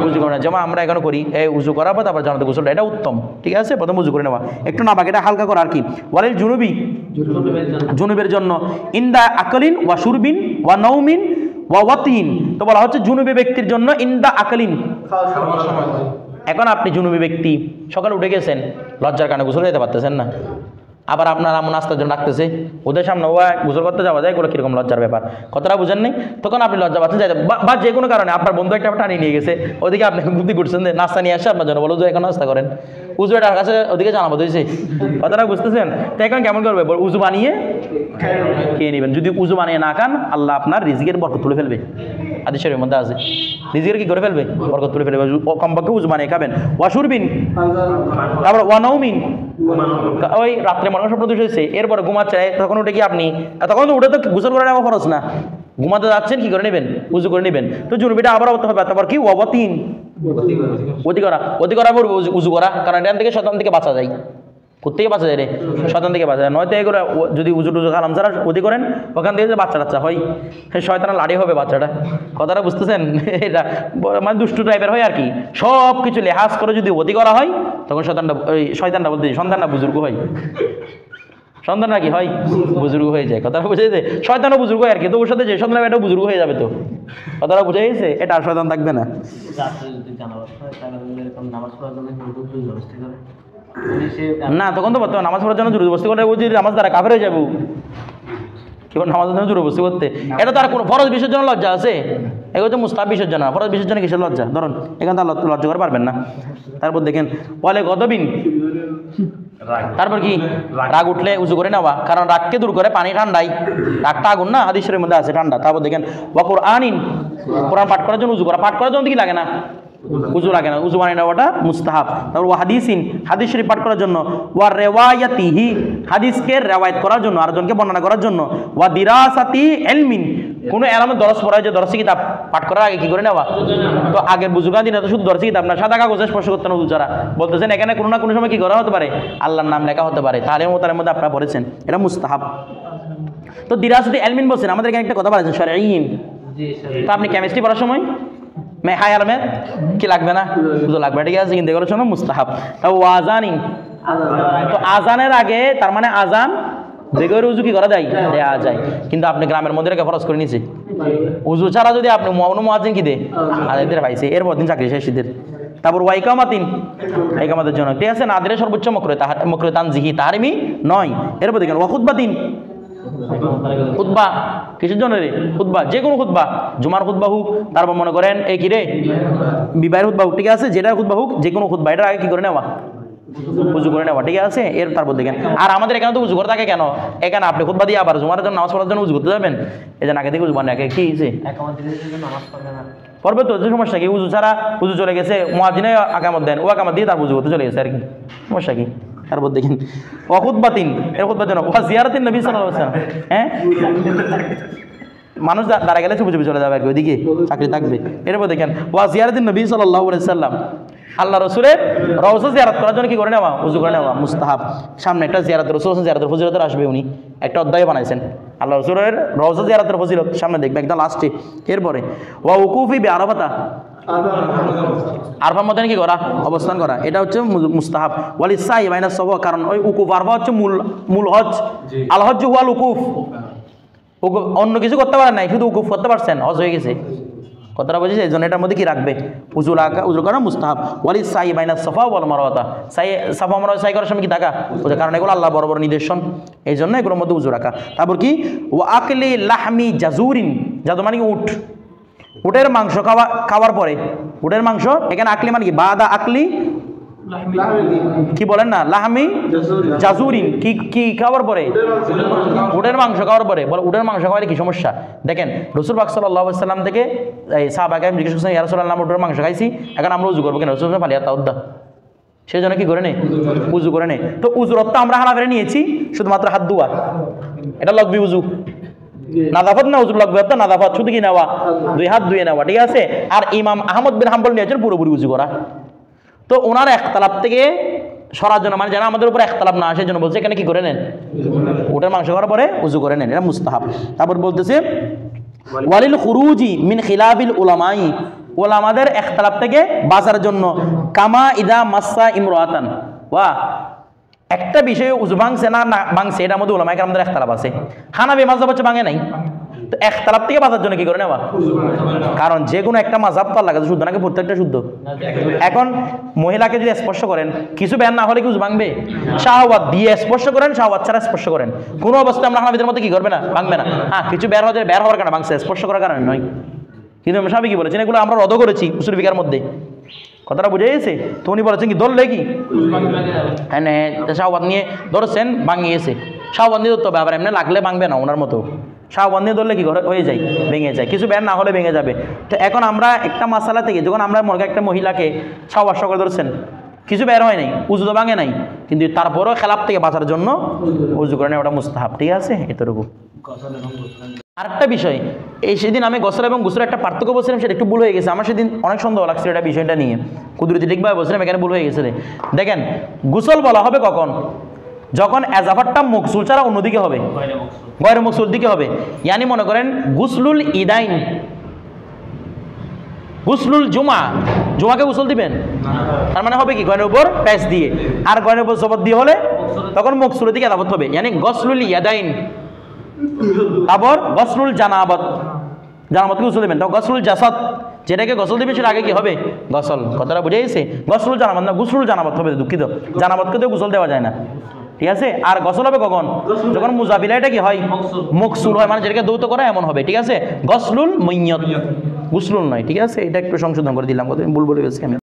উজু করে নেওয়া। যেমন আমরা এখানে করি উজু করার পর তারপর জানাতে গোসলটা, এটা উত্তম, ঠিক আছে, প্রথম উজু করে নেওয়া, একটু না বাকি এটা হালকা করা আর কি। ওয়ালিল জুনুবি, জুনুবের জন্য ইন্দা আকলিন ওয়া শুরবিন ওয়া নৌমিন ওয়া ওয়াতিন, তো বলা হচ্ছে জুনুবি ব্যক্তির জন্য ইন্দা আকলিন। এখন আপনি জুনুবি ব্যক্তি, সকালে উঠে গেছেন, লজ্জার কারণে গোসল যেতে পারতেছেন না, আবার আপনার আম্মু নাস্তার জন্য ডাকতেছে, ওদের সামনে ও গোসল করতে যাওয়া যায়, এগুলো কিরকম লজ্জার ব্যাপার, কতটা বুঝেন নেই, তখন আপনি লজ্জা পাচ্ছেন যাইতে, বা যে কোনো কারণে আপনার বন্ধু একটা টানিয়ে নিয়ে গেছে, ওদিকে আপনি বুদ্ধি করছেন যে নাস্তা নিয়ে আসে আপনার জন্য, বলো যে এখন নাস্তা করেন, উজু এটার কাছে ওদিকে জানাবো দিয়েছে, কথাটা বুঝতেছেন? তো এখন কেমন করবে, উজু বানিয়ে খেয়ে নেবেন। যদি উজু বানিয়ে না খান, আল্লাহ আপনার রিজিকের বরকত তুলে ফেলবে, হাদিসের মধ্যে আছে, রিজিকের কি করে ফেলবে, বরকত তুলে ফেলবে। কমপক্ষে উজু বানিয়ে খাবেন। ওয়াশুরবিন, তারপর ওয়ানাউমিন, ওই রাত্রে মনে স্বপ্ন দোষ হয়েছে, এরপরে ঘুমাচ্ছে, তখন উঠে কি আপনি, তখন তো উঠে তো গোসল করে নেওয়া খরচ না, ঘুমাতে যাচ্ছেন, কি করে নেবেন, উজু করে নেবেন। তো জুনুবিটা আবার হতে হবে, তারপর কি ওয়াবাতিন, অতি করা পড়বে উজু করা, কারণ এখান থেকে শয়তান থেকে বাঁচা যায়। কোথেকে বাঁচা যায় রে, শয়তান থেকে বাঁচা যায়। নয়তো এগুলো যদি উজু টুজু খালাম ছাড়া অতি করেন, ওখান থেকে যে বাচ্চা টাচ্চা হয়, শয়তানের লাড়ি হবে বাচ্চাটা, কথাটা বুঝতেছেন? এটা মানে দুষ্টু টাইপের হয় আর কি। সব কিছু লেহাজ করে যদি অতি করা হয়, তখন শয়তানটা বলতে সন্তানটা বুজুর্গ হয়, সন্তানরা কি হয়, বুজুর্গ হয়ে যায়, কথাটা বুঝে গেছে? শয়তানও বুজুর্গ হয় আর কি, তো ওর সাথে যে সন্তান এটাও বুজুর্গ হয়ে যাবে, তো কথাটা বুঝে গেছে? এটা আর শয়তান থাকবে না। না, তখন তো বর্তমানে নামাজ পড়ার জন্য জোরবস্তি করে, ওই নামাজ দ্বারা কাফের হয়ে যাবো, কেবল নামাজের জন্য জোরবস্তি করতে, এটা তো আর কোনো ফরজ বিষয়ের জন্য লজ্জা আছে, এগুলো তো মুস্তাহাব বিষয়ের জন্য, ফরজ বিষয়ের জন্য কিসের লজ্জা, ধরুন এখানে তার লজ্জা করে পারবেন না। তারপর দেখেন ওয়ালে গদবিন, তারপর কি রাগ উঠলে উজু করে নেওয়া, কারণ রাগকে দূর করে পানি ঠান্ডাই, রাগটা আগুন না, হাদিসের মধ্যে আছে ঠান্ডা। তারপর দেখেন ওয়া কুরআনিন, কোরআন পাঠ করার জন্য উজু করা, পাঠ করার জন্য কি লাগে না, উজু লাগে না, উজু বানিয়ে নেওয়াটা মুস্তাহাব। তারপর ওয়া হাদিসিন, হাদিস শরীফ পাঠ করার জন্য, ওয়া রিওয়ায়াতিহি, হাদিসকে রিওয়ায়াত করার জন্য, আরেকজনকে বর্ণনা করার জন্য, ওয়া দিরাসাতি ইলমিন, কোনো এলামে দরস পড়ায় যে দরসি কিতাব পাঠ করার আগে কি করে নেওয়া, তো আগের বুজুর্গান দিনে তো শুধু দরসি কিতাব না, সাদা কাগজে স্পর্শ করতে না উজু ছাড়া, বলতেছেন এখানে কোনো না কোনো সময় কি করা হতে পারে, আল্লাহর নাম লেখা হতে পারে, তাহলে মোতারের মধ্যে আপনারা পড়েছেন, এটা মুস্তাহাব। তো দিরাসাতি ইলমিন বলছেন, আমাদের এখানে একটা কথা বলেছেন শরঈন, তো আপনি কেমিস্ট্রি পড়ার সময় হায়ার ম্যাথ কি লাগবে না, শুধু লাগবে, ঠিক আছে, কিন্তু এগুলোর জন্য মুস্তাহাব। ওয়াজানিন, তো আজানের আগে, তার মানে আজান বেগের উজু কি করা যায়, দেয়া যায়, কিন্তু আপনি গ্রামের মধ্যে রেখে ফরজ করে নিছে, উজু ছাড়া যদি আপনি মুয়াজ্জিন কি দে আজাদের পাইছে, এরপর দিন চাকরি শেষদের। তারপর ওয়াইকামাতিন, ইকামাতের জন্য, ঠিক আছে, নাদিরে সর্বোচ্চ মকরুহ তানজিহি, তাহরিমি নয়। এরপর দেখেন ওয়া খুতবাতিন, খুতবা কিসের জন্য রে, খুতবা যে কোনো খুতবা, জুমার খুতবা হোক, তারপর মনে করেন এই কি রে বিবাহের খুতবা হোক, ঠিক আছে, যেটার খুতবা হোক, যে কোনো খুতবা, এটার আগে কি করে নেওয়া, উজু করে নেওয়া, ঠিক আছে। এর তারপর দেখেন, আর আমাদের এখানে তো উজু করে থাকে কেন, এখানে আপনি খুতবা দিয়ে আবার জুমার জন্য নামাজ পড়ার জন্য উজু করতে যাবেন, এই জন্য আগে থেকে উজু বানিয়ে কি হয়েছে পড়বে তো, সমস্যা কি, উজু ছাড়া উজু চলে গেছে, মুয়াজ্জিনে আকামত দেন, ও আকামত দিয়ে তার উজু করতে চলে গেছে আর কি, সমস্যা কি। তারপর দেখেন ওয়া খুতবাতিন, এর খুতবার জন্য ওয়া জিয়ারাতিন নবী সাল্লাল্লাহু আলাইহি ওয়াসাল্লাম, হ্যাঁ মানুষ দাঁড়া গেলে চুপি চুপি চলে যাবে আর কি, ওইদিকে চাকরি থাকবে। এরপর দেখেন ওয়া জিয়ারাতিন নবী সাল্লাল্লাহু আলাইহি ওয়াসাল্লাম, আল্লাহ রসুলের রওজা জিয়ারত করার জন্য কি করে নেওয়া, উজু করে নেওয়া মুস্তাহাব। সামনে একটা জিয়ারত রসুল জিয়ারতের ফজিলতের আসবে, উনি একটা অধ্যায় বানাইছেন আল্লাহ রসুলের রওজা জিয়ারতের ফজিলত, সামনে দেখবে একদম লাস্টে। এরপরে ওয়া উকুফি বিআরাফাতা, আরফার মধ্যে কি করা, অবস্থান করা, এটা হচ্ছে মুস্তাহাব। ওয়ালি সাই মাইনাস সফা, কারণ ওই উকুফ, আরফা হচ্ছে মূল হজ, আল হজ ওয়াল উকুফ, অন্য কিছু করতে পারেন নাই, শুধু উকুফ করতে পারছেন, হজ হয়ে গেছে, কথাটা বুঝেছে? এই জন্য এটার মধ্যে কি রাখবে, উজু করা মুস্তাহাব। ওয়ালি সাই মাইনাস সফা ওয়াল মারওয়াতা, সাফা মারওয়া সাই করার সময় কি থাকা, কারণ এগুলো আল্লাহ বড় বড় নিদর্শন, এই জন্য এগুলোর মধ্যে উজু রাখা। তারপর কি ওয়া আকলি লাহমি জাজুরিন, জাদু মানে কি উট, উটের মাংস খাওয়ার পরে, উটের মাংস এখানে আকলি মানে কি, বাদা আকলি কি বলেন না, লাহমি জাজুরিন, কি খাওয়ার পরে, উটের মাংস খাওয়ার পরে। বলে উটের মাংস খাওয়ালে কি সমস্যা, দেখেন রাসূল পাক সাল্লাল্লাহু আলাইহি ওয়াসাল্লাম থেকে এই সাহাবায়ে কেরাম জিজ্ঞেস করছেন, ইয়া রাসূলুল্লাহ উটের মাংস খাইছি, এখন আমরা উজু করবো কেন, রাসূল ফালিয়া তাওদ্দা, সেই জন্য কি করে নেই, উজু করে নেই। তো উজুর অর্থ আমরা হানাফিরা নিয়েছি শুধুমাত্র হাত ধোয়া, এটা লাগবে উজু, নাদাফত না, উজু লাগবে অর্থ নাদাফত, শুধু কি নেওয়া, দুই হাত ধুয়ে নেওয়া, ঠিক আছে। আর ইমাম আহমদ বিন হাম্বল নিয়েছেন পুরোপুরি উজু করা। তো ওনার একতলাপ থেকে সরার জন্য, মানে যেন আমাদের উপর ইখতিলাফ না আসে জন্য বলছে এখানে কি করে নেন, উটের মাংস খাওয়ার পরে উযু করে নেন, এটা মুস্তাহাব। তারপর বলতেছে ওয়ালিল খুরুজি মিন খিলাফিল উলামাই, উলামাদের ইখতিলাফ থেকে বাঁচার জন্য, কামা ইদা মাসসা ইমরাতান, ওয়া একটা বিষয়ে উযু ভাঙছে না না ভাঙছে এটার মধ্যে উলামায়ে কেরামদের ইখতিলাফ আছে। হানাফি মাযহাব হচ্ছে ভাঙে নাই, তো ইখতিলাফ থেকে বাঁচার জন্য কি করে নেওয়া, কারণ যে কোনো একটা মাযহাব তো আল্লাহ কাছে শুদ্ধ নাকি প্রত্যেকটা শুদ্ধ। এখন মহিলাকে যদি স্পর্শ করেন কিছু বের না হলে কি উযু ভাঙবে, শাহওয়াত দিয়ে স্পর্শ করেন, শাহওয়াত ছাড়া স্পর্শ করেন, কোনো অবস্থায় আমরা হানাফিদের মতো কি করবে না, ভাঙবে না। হ্যাঁ কিছু বের হওয়ার কারণে ভাঙছে, স্পর্শ করার কারণে নয়। কিন্তু সাহাবী কি বলেছেন, এগুলো আমরা রদ করেছি উসুল ফিকার মধ্যে, কথাটা বুঝে গেছে। তো উনি বলেছেন কি ধরলে কি হ্যাঁ শাহওয়াত নিয়ে ধরছেন ভাঙিয়েছে, শাহওয়াত নিয়ে ধরতে হবে, আবার এমনি লাগলে ভাঙবে না ওনার মতো, শাহওয়াত নিয়ে ধরলে কি হয়ে যায়, ভেঙে যায়, কিছু বের না হলে ভেঙে যাবে। তো এখন আমরা একটা মাসালা থেকে যখন আমরা মনে করি একটা মহিলাকে শাহওয়াত করে ধরছেন, কিছু বের হয় নাই, উযু তো ভাঙে নাই, কিন্তু তারপরেও খেলাপ থেকে বাঁচার জন্য উযু করে নেয়, ওটা মুস্তাহাব, ঠিক আছে এতটুকু। আরেকটা বিষয়, এই সেদিন আমি গোসল এবং গোসলের একটা পার্থক্য বলছিলাম, সেটা একটু ভুল হয়ে গেছে, আমার সেদিন অনেক সন্দেহ লাগছিল এটা বিষয়টা নিয়ে, কুদরতি ঠিকভাবে বলছিলাম, এখানে ভুল হয়ে গেছে। দেখেন গোসল বলা হবে কখন, যখন এজাফারটা মকসুল ছাড়া অন্যদিকে হবে, গয়রে মকসুল দিকে হবে। ইয়ানি মনে করেন গুসলুল ইদাইন, গুসলুল জুমাকে গোসল দিবেন, তার মানে হবে কি গয়নের উপর প্যাচ দিয়ে, আর গয়নের উপর জবর দিয়ে হলে তখন মকসুলের দিকে এজাফত হবে, ইয়ানি গসলুল ইয়াদাইন। তারপর গসলুল জানাবতকে গোসল দিবেন, তখন গসলুল জাসাদ, যেটাকে গোসল দিবেন সেটা আগে কি হবে গোসল, কথাটা বুঝে গেছে। গসলুল জানাবত না, গুসলুল জানাবত হবে, দুঃখিত, জানাবতকে তো গোসল দেওয়া যায় না, ঠিক আছে। আর গোসল হবে কখন, যখন মুজাবিলা এটা কি হয় মকসুল হয়, মানে যেটাকে দৌত করা এমন হবে, ঠিক আছে। গসলুল মাইয়াত, গুসলুল নয়, ঠিক আছে। এটা একটু সংশোধন করে দিলাম, ভুল বলে গেছি আমি।